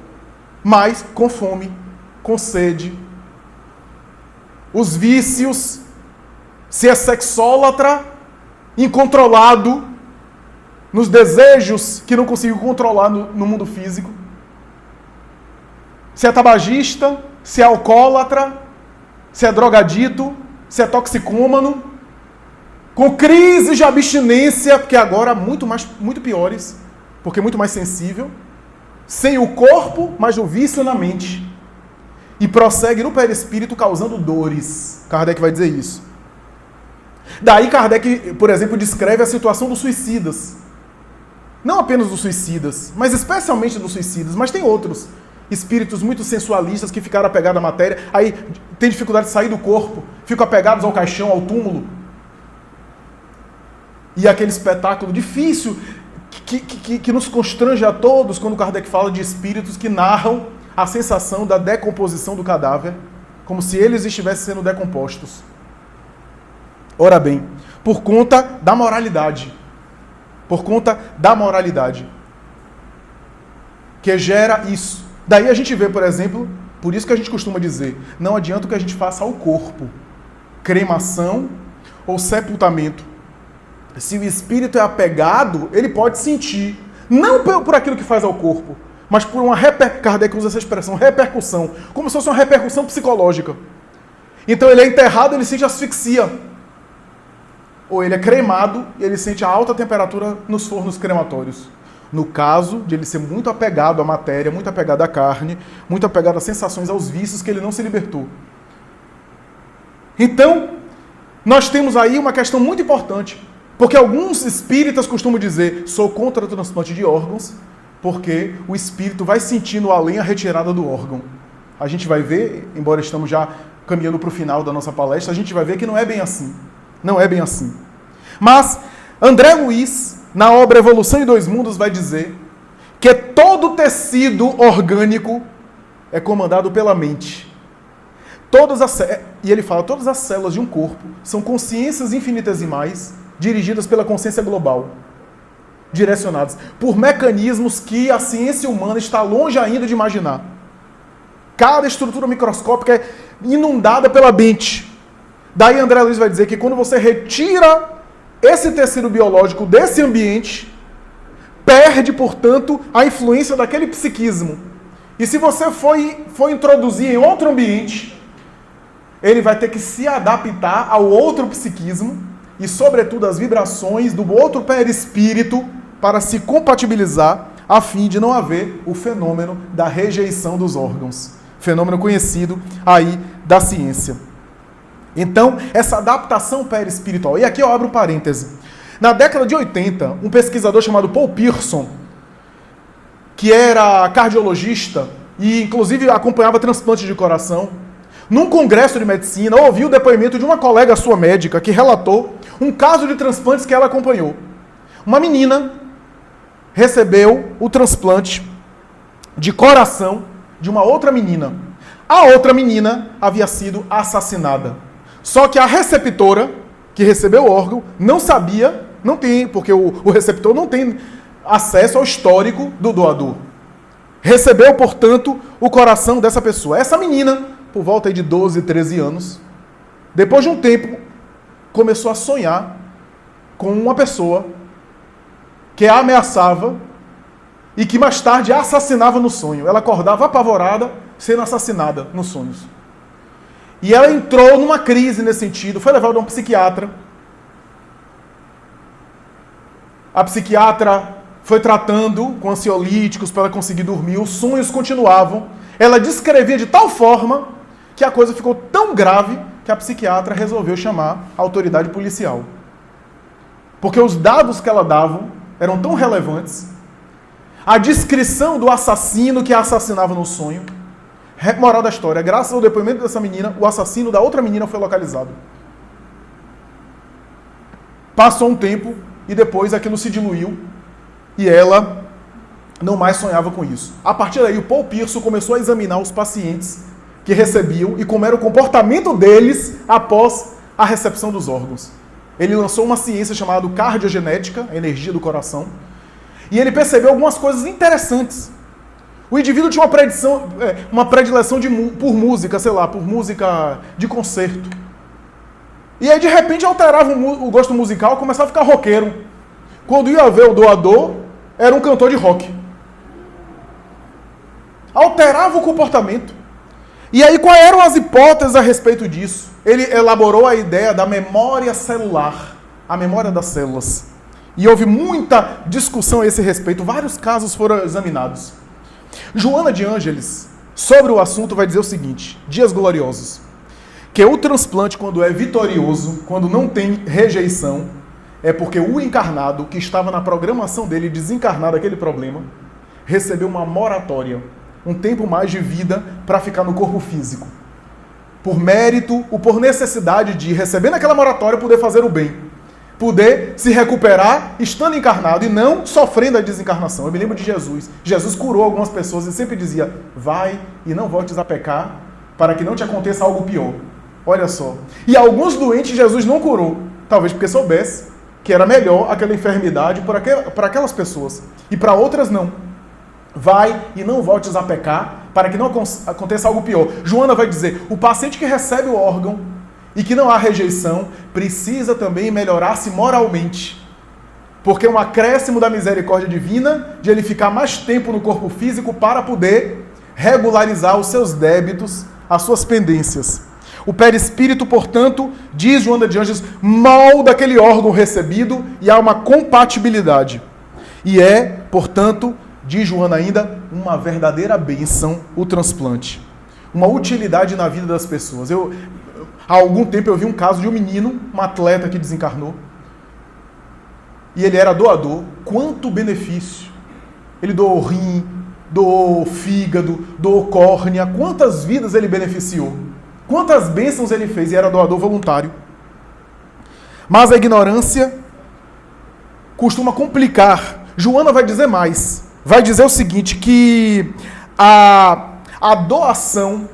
Speaker 1: mas com fome, com sede. Os vícios, se é sexólatra, incontrolado, nos desejos que não conseguiu controlar no mundo físico. Se é tabagista, se é alcoólatra, se é drogadito, se é toxicômano, com crises de abstinência, porque agora muito piores, porque muito mais sensível, sem o corpo, mas o vício na mente. E prossegue no perispírito causando dores. Kardec vai dizer isso. Daí Kardec, por exemplo, descreve a situação dos suicidas. Não apenas dos suicidas, mas especialmente dos suicidas, mas tem outros. Espíritos muito sensualistas que ficaram apegados à matéria, aí tem dificuldade de sair do corpo, ficam apegados ao caixão, ao túmulo. E aquele espetáculo difícil que nos constrange a todos quando Kardec fala de espíritos que narram a sensação da decomposição do cadáver, como se eles estivessem sendo decompostos. Ora bem, por conta da moralidade. Por conta da moralidade. Que gera isso. Daí a gente vê, por exemplo, por isso que a gente costuma dizer, não adianta o que a gente faça ao corpo. Cremação ou sepultamento. Se o espírito é apegado, ele pode sentir. Não por aquilo que faz ao corpo, mas por uma Kardec usa essa expressão, repercussão. Como se fosse uma repercussão psicológica. Então ele é enterrado, ele sente asfixia. Ou ele é cremado e ele sente a alta temperatura nos fornos crematórios. No caso de ele ser muito apegado à matéria, muito apegado à carne, muito apegado às sensações, aos vícios que ele não se libertou. Então, nós temos aí uma questão muito importante. Porque alguns espíritas costumam dizer, sou contra o transplante de órgãos, porque o espírito vai sentindo além a retirada do órgão. A gente vai ver, embora estamos já caminhando para o final da nossa palestra, a gente vai ver que não é bem assim. Não é bem assim. Mas André Luiz, na obra Evolução em Dois Mundos, vai dizer que todo tecido orgânico é comandado pela mente. E ele fala, todas as células de um corpo são consciências infinitesimais dirigidas pela consciência global, direcionadas por mecanismos que a ciência humana está longe ainda de imaginar. Cada estrutura microscópica é inundada pela mente. Daí André Luiz vai dizer que quando você retira esse tecido biológico desse ambiente, perde, portanto, a influência daquele psiquismo. E se você for introduzir em outro ambiente, ele vai ter que se adaptar ao outro psiquismo e, sobretudo, às vibrações do outro perispírito para se compatibilizar, a fim de não haver o fenômeno da rejeição dos órgãos. Fenômeno conhecido aí da ciência. Então, essa adaptação perispiritual. E aqui eu abro um parêntese. Na década de 80, um pesquisador chamado Paul Pierson, que era cardiologista e, inclusive, acompanhava transplante de coração, num congresso de medicina, ouviu o depoimento de uma colega sua médica que relatou um caso de transplantes que ela acompanhou. Uma menina recebeu o transplante de coração de uma outra menina. A outra menina havia sido assassinada. Só que a receptora, que recebeu o órgão, não sabia, não tem, porque o receptor não tem acesso ao histórico do doador. Recebeu, portanto, o coração dessa pessoa. Essa menina, por volta de 12, 13 anos, depois de um tempo, começou a sonhar com uma pessoa que a ameaçava e que mais tarde a assassinava no sonho. Ela acordava apavorada, sendo assassinada nos sonhos. E ela entrou numa crise nesse sentido, foi levada a um psiquiatra. A psiquiatra foi tratando com ansiolíticos para ela conseguir dormir, os sonhos continuavam. Ela descrevia de tal forma que a coisa ficou tão grave que a psiquiatra resolveu chamar a autoridade policial. Porque os dados que ela dava eram tão relevantes. A descrição do assassino que a assassinava no sonho. Moral da história, graças ao depoimento dessa menina, o assassino da outra menina foi localizado. Passou um tempo e depois aquilo se diluiu e ela não mais sonhava com isso. A partir daí, o Paul Pierson começou a examinar os pacientes que recebiam e como era o comportamento deles após a recepção dos órgãos. Ele lançou uma ciência chamada cardiogenética, a energia do coração, e ele percebeu algumas coisas interessantes. O indivíduo tinha uma predileção por música, sei lá, por música de concerto. E aí, de repente, alterava o gosto musical, começava a ficar roqueiro. Quando ia ver o doador, era um cantor de rock. Alterava o comportamento. E aí, quais eram as hipóteses a respeito disso? Ele elaborou a ideia da memória celular, a memória das células. E houve muita discussão a esse respeito. Vários casos foram examinados. Joana de Ângeles, sobre o assunto, vai dizer o seguinte: dias gloriosos, que o transplante, quando é vitorioso, quando não tem rejeição, é porque o encarnado, que estava na programação dele desencarnar daquele problema, recebeu uma moratória, um tempo mais de vida para ficar no corpo físico. Por mérito ou por necessidade de, recebendo aquela moratória, poder fazer o bem. Poder se recuperar estando encarnado e não sofrendo a desencarnação. Eu me lembro de Jesus. Jesus curou algumas pessoas e sempre dizia: vai e não voltes a pecar para que não te aconteça algo pior. Olha só. E alguns doentes Jesus não curou. Talvez porque soubesse que era melhor aquela enfermidade para aquelas pessoas. E para outras não. Vai e não voltes a pecar para que não aconteça algo pior. Joana vai dizer: o paciente que recebe o órgão e que não há rejeição, precisa também melhorar-se moralmente. Porque é um acréscimo da misericórdia divina de ele ficar mais tempo no corpo físico para poder regularizar os seus débitos, as suas pendências. O perispírito, portanto, diz Joana de Ângeles, molda aquele órgão recebido e há uma compatibilidade. E é, portanto, diz Joana ainda, uma verdadeira bênção o transplante. Uma utilidade na vida das pessoas. Há algum tempo eu vi um caso de um menino, um atleta que desencarnou, e ele era doador. Quanto benefício! Ele doou rim, doou fígado, doou córnea. Quantas vidas ele beneficiou? Quantas bênçãos ele fez? E era doador voluntário. Mas a ignorância costuma complicar. Joana vai dizer mais. Vai dizer o seguinte, que a doação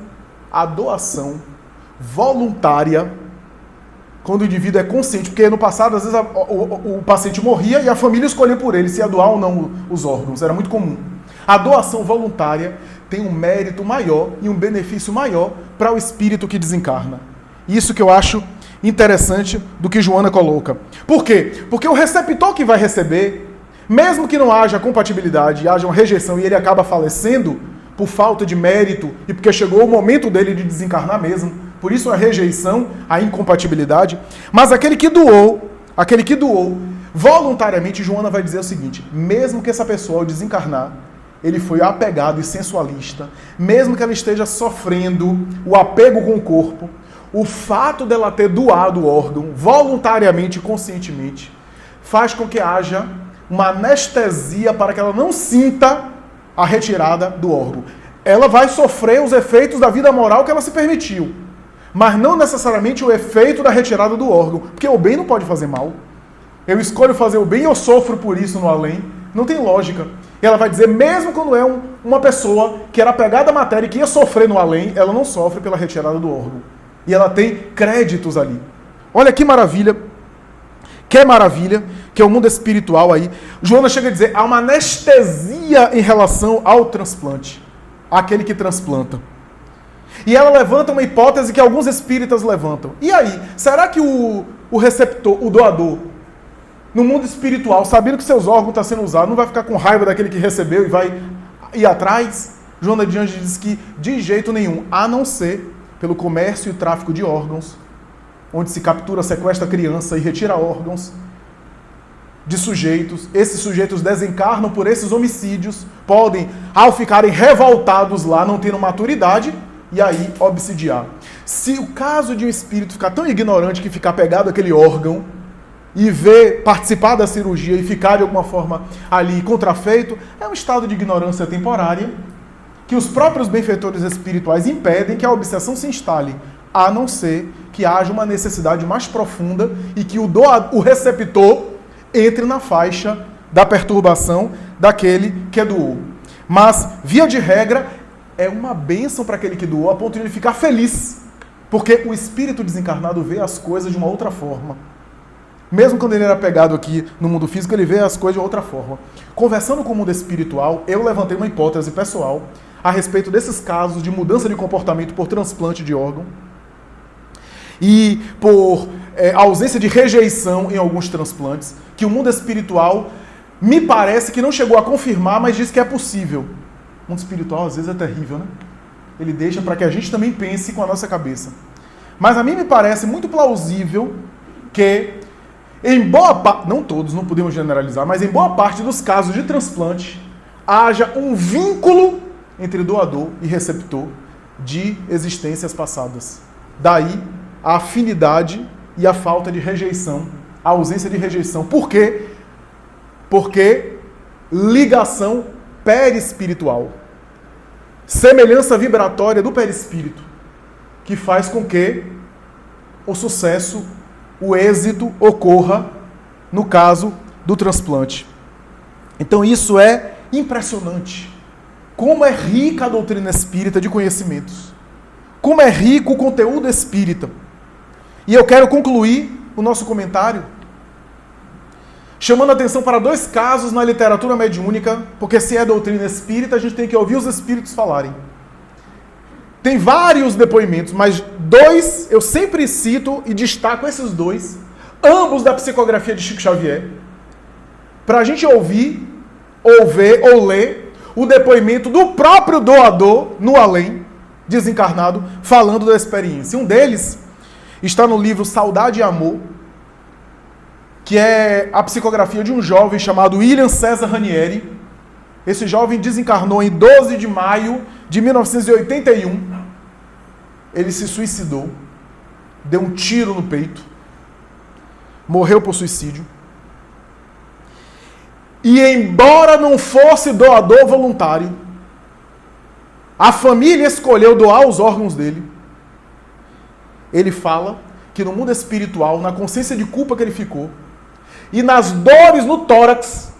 Speaker 1: voluntária, quando o indivíduo é consciente, porque no passado, às vezes, o paciente morria e a família escolhia por ele se ia doar ou não os órgãos, era muito comum. A doação voluntária tem um mérito maior e um benefício maior para o espírito que desencarna. Isso que eu acho interessante do que Joana coloca. Por quê? Porque o receptor que vai receber, mesmo que não haja compatibilidade, haja uma rejeição e ele acaba falecendo por falta de mérito e porque chegou o momento dele de desencarnar mesmo, Por isso a rejeição, a incompatibilidade. Mas aquele que doou, voluntariamente, Joana vai dizer o seguinte: mesmo que essa pessoa, ao desencarnar, ele foi apegado e sensualista, mesmo que ela esteja sofrendo o apego com o corpo, o fato dela ter doado o órgão, voluntariamente e conscientemente, faz com que haja uma anestesia para que ela não sinta a retirada do órgão. Ela vai sofrer os efeitos da vida moral que ela se permitiu, mas não necessariamente o efeito da retirada do órgão, porque o bem não pode fazer mal. Eu escolho fazer o bem e eu sofro por isso no além. Não tem lógica. E ela vai dizer, mesmo quando é uma pessoa que era apegada à matéria e que ia sofrer no além, ela não sofre pela retirada do órgão. E ela tem créditos ali. Olha que maravilha. Que maravilha, que é o mundo espiritual aí. Joana chega a dizer, há uma anestesia em relação ao transplante. Aquele que transplanta. E ela levanta uma hipótese que alguns espíritas levantam. E aí, será que o receptor, o doador, no mundo espiritual, sabendo que seus órgãos estão sendo usados, não vai ficar com raiva daquele que recebeu e vai ir atrás? Joana de Anjos diz que de jeito nenhum, a não ser pelo comércio e tráfico de órgãos, onde se captura, sequestra criança e retira órgãos de sujeitos. Esses sujeitos desencarnam por esses homicídios, podem, ao ficarem revoltados lá, não tendo maturidade, e aí obsidiar. Se o caso de um espírito ficar tão ignorante que ficar pegado àquele órgão, e ver, participar da cirurgia e ficar de alguma forma ali contrafeito, é um estado de ignorância temporária que os próprios benfeitores espirituais impedem que a obsessão se instale, a não ser que haja uma necessidade mais profunda e que o receptor entre na faixa da perturbação daquele que doou. Mas, via de regra, é uma bênção para aquele que doou, a ponto de ele ficar feliz, porque o espírito desencarnado vê as coisas de uma outra forma. Mesmo quando ele era pegado aqui no mundo físico, ele vê as coisas de outra forma. Conversando com o mundo espiritual, eu levantei uma hipótese pessoal a respeito desses casos de mudança de comportamento por transplante de órgão e por ausência de rejeição em alguns transplantes, que o mundo espiritual me parece que não chegou a confirmar, mas diz que é possível. O mundo espiritual às vezes é terrível, né? Ele deixa para que a gente também pense com a nossa cabeça. Mas a mim me parece muito plausível que em boa parte, não todos, não podemos generalizar, mas em boa parte dos casos de transplante, haja um vínculo entre doador e receptor de existências passadas. Daí a afinidade e a falta de rejeição, a ausência de rejeição. Por quê? Porque ligação perispiritual. Semelhança vibratória do perispírito, que faz com que o sucesso, o êxito ocorra no caso do transplante. Então isso é impressionante. Como é rica a doutrina espírita de conhecimentos. Como é rico o conteúdo espírita. E eu quero concluir o nosso comentário chamando a atenção para dois casos na literatura mediúnica, porque se é doutrina espírita, a gente tem que ouvir os espíritos falarem. Tem vários depoimentos, mas dois eu sempre cito e destaco esses dois, ambos da psicografia de Chico Xavier, para a gente ouvir, ou ver, ou ler o depoimento do próprio doador no além, desencarnado, falando da experiência. Um deles está no livro Saudade e Amor, que é a psicografia de um jovem chamado William César Ranieri. Esse jovem desencarnou em 12 de maio de 1981. Ele se suicidou, deu um tiro no peito, morreu por suicídio. E embora não fosse doador voluntário, a família escolheu doar os órgãos dele. Ele fala que no mundo espiritual, na consciência de culpa que ele ficou, e nas dores no tórax,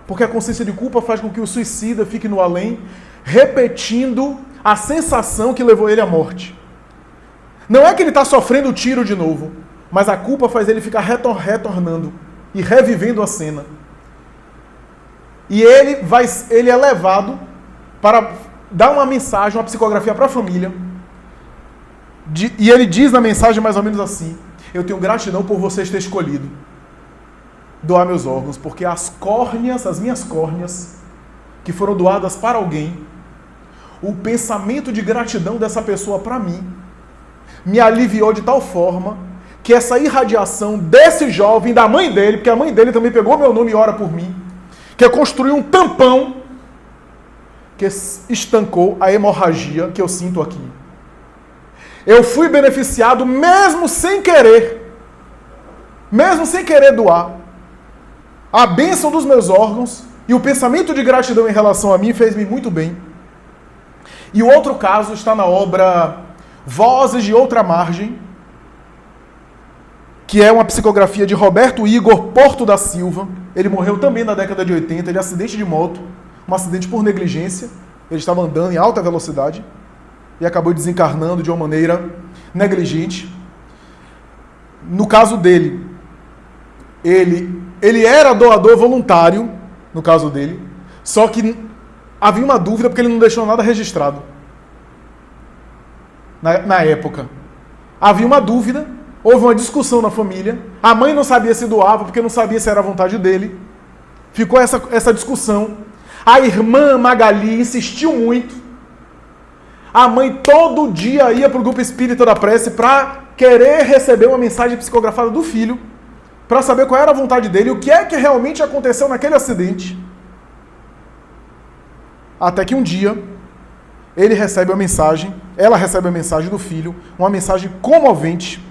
Speaker 1: porque a consciência de culpa faz com que o suicida fique no além, repetindo a sensação que levou ele à morte. Não é que ele está sofrendo o tiro de novo, mas a culpa faz ele ficar retornando e revivendo a cena. E ele é levado para dar uma mensagem, uma psicografia para a família. E ele diz na mensagem mais ou menos assim: eu tenho gratidão por vocês terem escolhido doar meus órgãos, porque as minhas córneas, que foram doadas para alguém, o pensamento de gratidão dessa pessoa para mim, me aliviou de tal forma que essa irradiação desse jovem, da mãe dele, porque a mãe dele também pegou meu nome e ora por mim, que construiu um tampão que estancou a hemorragia que eu sinto aqui. Eu fui beneficiado mesmo sem querer doar. A bênção dos meus órgãos e o pensamento de gratidão em relação a mim fez-me muito bem. E o outro caso está na obra Vozes de Outra Margem, que é uma psicografia de Roberto Igor Porto da Silva. Ele morreu também na década de 80, de acidente de moto, um acidente por negligência. Ele estava andando em alta velocidade e acabou desencarnando de uma maneira negligente. No caso dele, ele era doador voluntário, no caso dele, só que havia uma dúvida porque ele não deixou nada registrado. Na época. Havia uma dúvida, houve uma discussão na família, a mãe não sabia se doava porque não sabia se era a vontade dele. Ficou essa discussão. A irmã Magali insistiu muito. A mãe todo dia ia para o grupo espírita da prece para querer receber uma mensagem psicografada do filho, para saber qual era a vontade dele, o que é que realmente aconteceu naquele acidente. Até que um dia, ela recebe a mensagem do filho, uma mensagem comovente,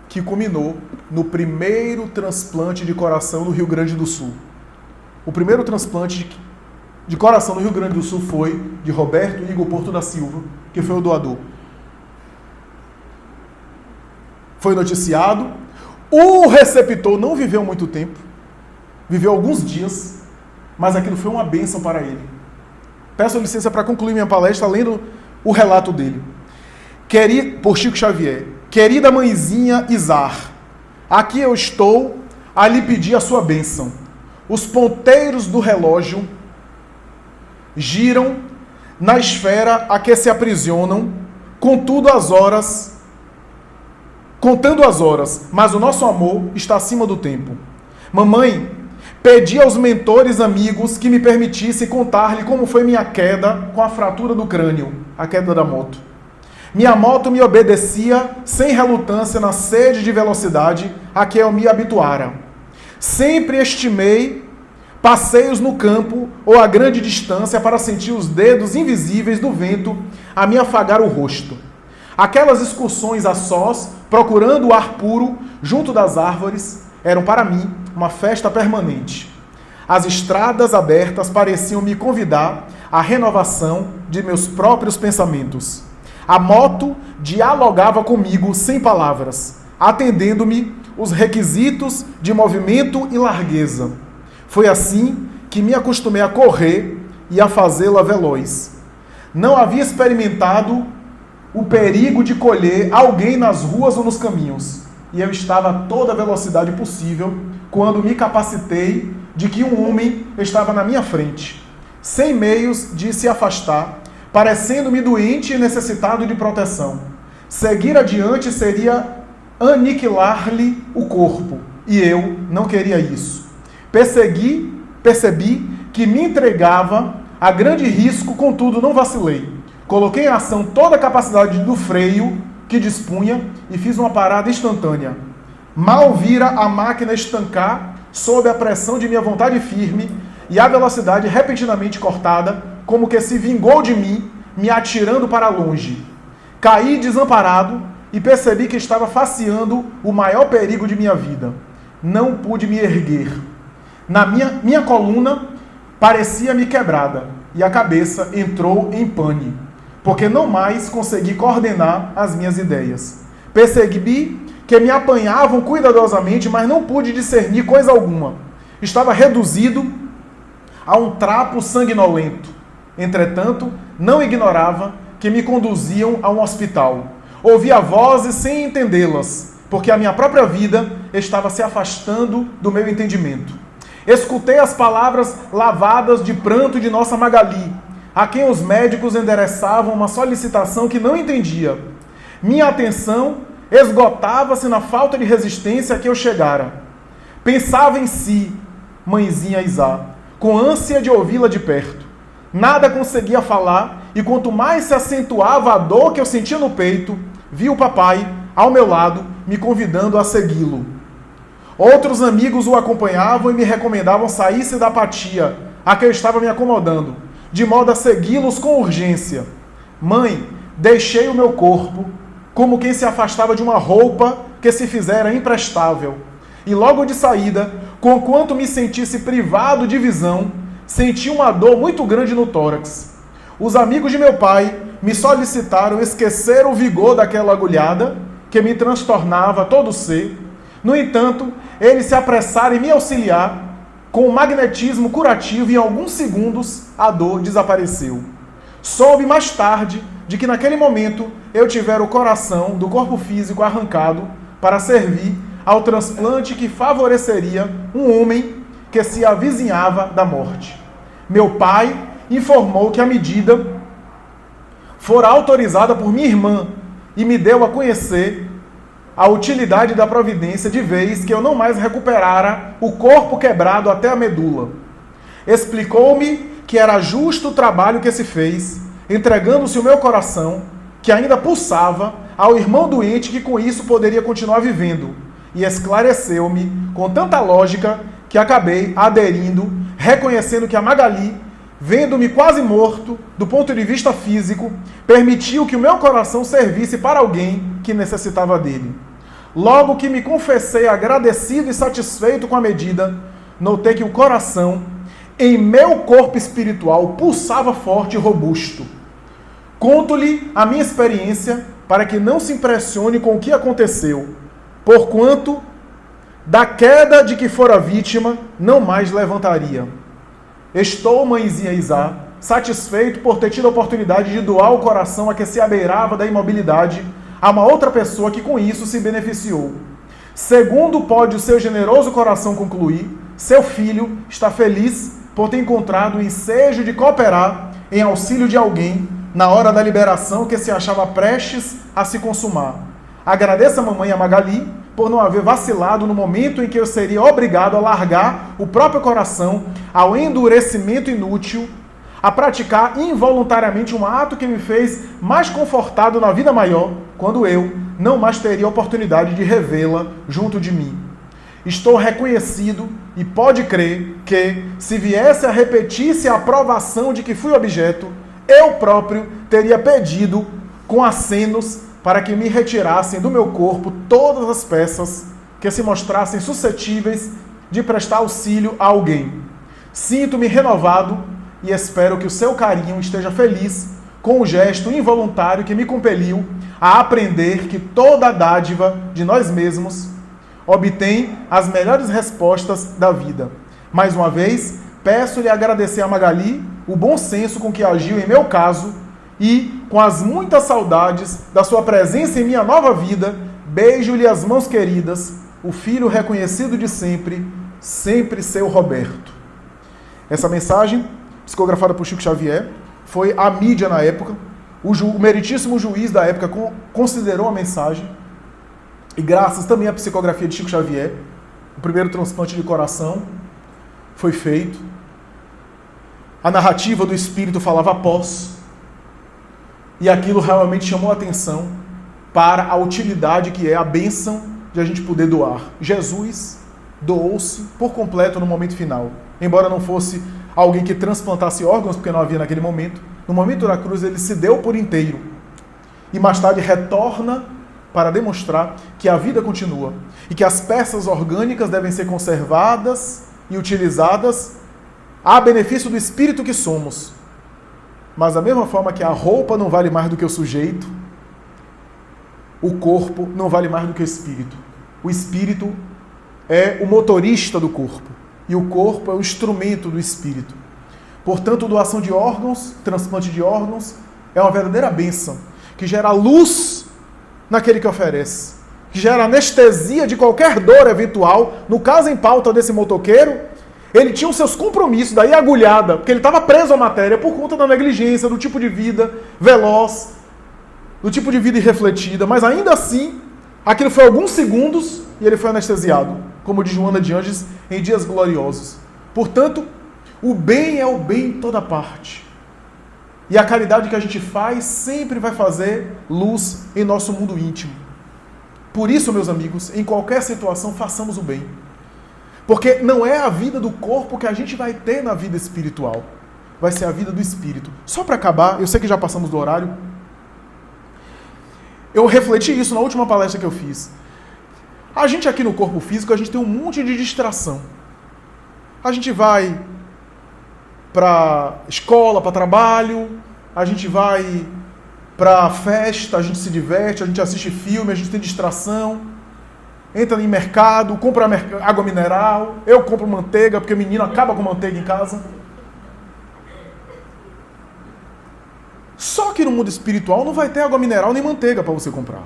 Speaker 1: que culminou no primeiro transplante de coração do Rio Grande do Sul. O primeiro transplante de coração no Rio Grande do Sul foi de Roberto Igor Porto da Silva, que foi o doador. Foi noticiado. O receptor não viveu muito tempo, viveu alguns dias, mas aquilo foi uma bênção para ele. Peço licença para concluir minha palestra lendo o relato dele. Por Chico Xavier. Querida mãezinha Izar, aqui eu estou a lhe pedir a sua bênção. Os ponteiros do relógio giram na esfera a que se aprisionam, contando as horas, mas o nosso amor está acima do tempo. Mamãe, pedi aos mentores amigos que me permitissem contar-lhe como foi minha queda com a fratura do crânio, a queda da moto. Minha moto me obedecia sem relutância na sede de velocidade a que eu me habituara. Sempre estimei passeios no campo ou a grande distância para sentir os dedos invisíveis do vento a me afagar o rosto. Aquelas excursões a sós, procurando o ar puro junto das árvores, eram para mim uma festa permanente. As estradas abertas pareciam me convidar à renovação de meus próprios pensamentos. A moto dialogava comigo sem palavras, atendendo-me os requisitos de movimento e largueza. Foi assim que me acostumei a correr e a fazê-la veloz. Não havia experimentado o perigo de colher alguém nas ruas ou nos caminhos, e eu estava a toda a velocidade possível quando me capacitei de que um homem estava na minha frente, sem meios de se afastar, parecendo-me doente e necessitado de proteção. Seguir adiante seria aniquilar-lhe o corpo, e eu não queria isso. Percebi que me entregava a grande risco, contudo não vacilei. Coloquei em ação toda a capacidade do freio que dispunha e fiz uma parada instantânea. Mal vira a máquina estancar sob a pressão de minha vontade firme e a velocidade repentinamente cortada, como que se vingou de mim, me atirando para longe. Caí desamparado e percebi que estava faceando o maior perigo de minha vida. Não pude me erguer. Minha coluna parecia-me quebrada e a cabeça entrou em pane, porque não mais consegui coordenar as minhas ideias. Percebi que me apanhavam cuidadosamente, mas não pude discernir coisa alguma. Estava reduzido a um trapo sanguinolento. Entretanto, não ignorava que me conduziam a um hospital. Ouvia vozes sem entendê-las, porque a minha própria vida estava se afastando do meu entendimento. Escutei as palavras lavadas de pranto de nossa Magali, a quem os médicos endereçavam uma solicitação que não entendia. Minha atenção esgotava-se na falta de resistência a que eu chegara. Pensava em si, mãezinha Izá, com ânsia de ouvi-la de perto. Nada conseguia falar e quanto mais se acentuava a dor que eu sentia no peito, vi o papai, ao meu lado, me convidando a segui-lo. Outros amigos o acompanhavam e me recomendavam sair-se da apatia a que eu estava me acomodando, de modo a segui-los com urgência. Mãe, deixei o meu corpo, como quem se afastava de uma roupa que se fizera imprestável. E logo de saída, conquanto me sentisse privado de visão, senti uma dor muito grande no tórax. Os amigos de meu pai me solicitaram esquecer o vigor daquela agulhada, que me transtornava todo o ser. No entanto, eles se apressaram em me auxiliar com o magnetismo curativo e em alguns segundos a dor desapareceu. Soube mais tarde de que naquele momento eu tivera o coração do corpo físico arrancado para servir ao transplante que favoreceria um homem que se avizinhava da morte. Meu pai informou que a medida fora autorizada por minha irmã e me deu a conhecer a utilidade da providência, de vez que eu não mais recuperara o corpo quebrado até a medula. Explicou-me que era justo o trabalho que se fez, entregando-se o meu coração, que ainda pulsava, ao irmão doente que com isso poderia continuar vivendo, e esclareceu-me com tanta lógica que acabei aderindo, reconhecendo que a Magali, vendo-me quase morto do ponto de vista físico, permitiu que o meu coração servisse para alguém que necessitava dele. Logo que me confessei agradecido e satisfeito com a medida, notei que o coração, em meu corpo espiritual, pulsava forte e robusto. Conto-lhe a minha experiência para que não se impressione com o que aconteceu, porquanto, da queda de que fora vítima, não mais levantaria. Estou, mãezinha Isá, satisfeito por ter tido a oportunidade de doar o coração a que se abeirava da imobilidade a uma outra pessoa que com isso se beneficiou. Segundo pode o seu generoso coração concluir, seu filho está feliz por ter encontrado o ensejo de cooperar em auxílio de alguém na hora da liberação que se achava prestes a se consumar. Agradeço a mamãe e a Magali por não haver vacilado no momento em que eu seria obrigado a largar o próprio coração ao endurecimento inútil, a praticar involuntariamente um ato que me fez mais confortado na vida maior, quando eu não mais teria a oportunidade de revê-la junto de mim. Estou reconhecido e pode crer que, se viesse a repetir-se a aprovação de que fui objeto, eu próprio teria pedido com acenos para que me retirassem do meu corpo todas as peças que se mostrassem suscetíveis de prestar auxílio a alguém. Sinto-me renovado e espero que o seu carinho esteja feliz com o gesto involuntário que me compeliu a aprender que toda a dádiva de nós mesmos obtém as melhores respostas da vida. Mais uma vez, peço-lhe agradecer a Magali o bom senso com que agiu em meu caso e, com as muitas saudades da sua presença em minha nova vida, beijo-lhe as mãos queridas, o filho reconhecido de sempre, sempre seu Roberto. Essa mensagem, psicografada por Chico Xavier, foi a mídia na época. O meritíssimo juiz da época considerou a mensagem e, graças também à psicografia de Chico Xavier, o primeiro transplante de coração foi feito. A narrativa do espírito falava após, e aquilo realmente chamou a atenção para a utilidade que é a bênção de a gente poder doar. Jesus doou-se por completo no momento final. Embora não fosse alguém que transplantasse órgãos, porque não havia naquele momento, no momento da cruz ele se deu por inteiro. E mais tarde retorna para demonstrar que a vida continua e que as peças orgânicas devem ser conservadas e utilizadas a benefício do espírito que somos. Mas da mesma forma que a roupa não vale mais do que o sujeito, o corpo não vale mais do que o espírito. O espírito é o motorista do corpo e o corpo é o instrumento do espírito. Portanto, doação de órgãos, transplante de órgãos, é uma verdadeira bênção, que gera luz naquele que oferece, que gera anestesia de qualquer dor eventual. No caso em pauta desse motoqueiro, ele tinha os seus compromissos, daí agulhada, porque ele estava preso à matéria por conta da negligência, do tipo de vida veloz, do tipo de vida irrefletida, mas ainda assim, aquilo foi alguns segundos e ele foi anestesiado, como diz Joana de Anges em Dias Gloriosos. Portanto, o bem é o bem em toda parte. E a caridade que a gente faz sempre vai fazer luz em nosso mundo íntimo. Por isso, meus amigos, em qualquer situação, façamos o bem. Porque não é a vida do corpo que a gente vai ter na vida espiritual. Vai ser a vida do espírito. Só para acabar, eu sei que já passamos do horário. Eu refleti isso na última palestra que eu fiz. A gente aqui no corpo físico, a gente tem um monte de distração. A gente vai para escola, para trabalho, a gente vai para festa, a gente se diverte, a gente assiste filme, a gente tem distração, entra em mercado, compra água mineral, eu compro manteiga, porque o menino acaba com manteiga em casa. Só que no mundo espiritual não vai ter água mineral nem manteiga para você comprar.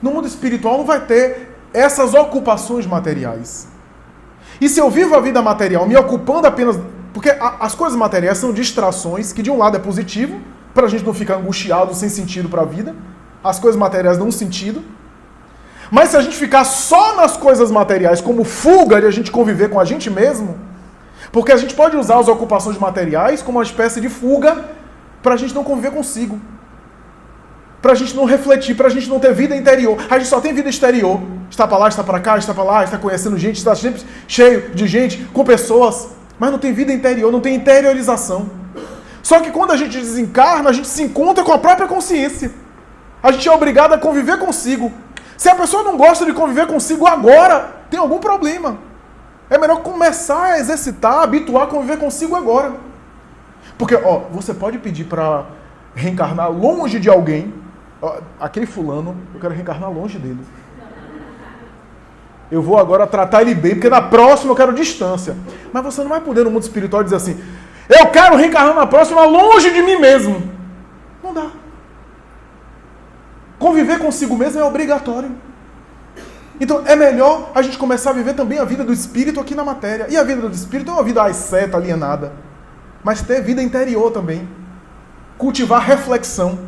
Speaker 1: No mundo espiritual não vai ter essas ocupações materiais. E se eu vivo a vida material me ocupando apenas... Porque as coisas materiais são distrações, que de um lado é positivo, para a gente não ficar angustiado, sem sentido para a vida. As coisas materiais dão um sentido. Mas se a gente ficar só nas coisas materiais como fuga de a gente conviver com a gente mesmo, porque a gente pode usar as ocupações materiais como uma espécie de fuga para a gente não conviver consigo. Para a gente não refletir, para a gente não ter vida interior. A gente só tem vida exterior. Está para lá, está para cá, está para lá, está conhecendo gente, está sempre cheio de gente, com pessoas. Mas não tem vida interior, não tem interiorização. Só que quando a gente desencarna, a gente se encontra com a própria consciência. A gente é obrigado a conviver consigo. Se a pessoa não gosta de conviver consigo agora, tem algum problema. É melhor começar a exercitar, a habituar a conviver consigo agora. Porque, você pode pedir para reencarnar longe de alguém. Aquele fulano, eu quero reencarnar longe dele. Eu vou agora tratar ele bem, porque na próxima eu quero distância. Mas você não vai poder no mundo espiritual dizer assim, eu quero reencarnar na próxima longe de mim mesmo. Não dá. Conviver consigo mesmo é obrigatório. Então é melhor a gente começar a viver também a vida do espírito aqui na matéria. E a vida do espírito é uma vida asceta, alienada. Mas ter vida interior também. Cultivar reflexão.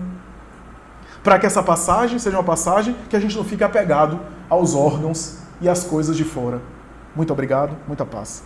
Speaker 1: Para que essa passagem seja uma passagem que a gente não fique apegado aos órgãos e às coisas de fora. Muito obrigado, muita paz.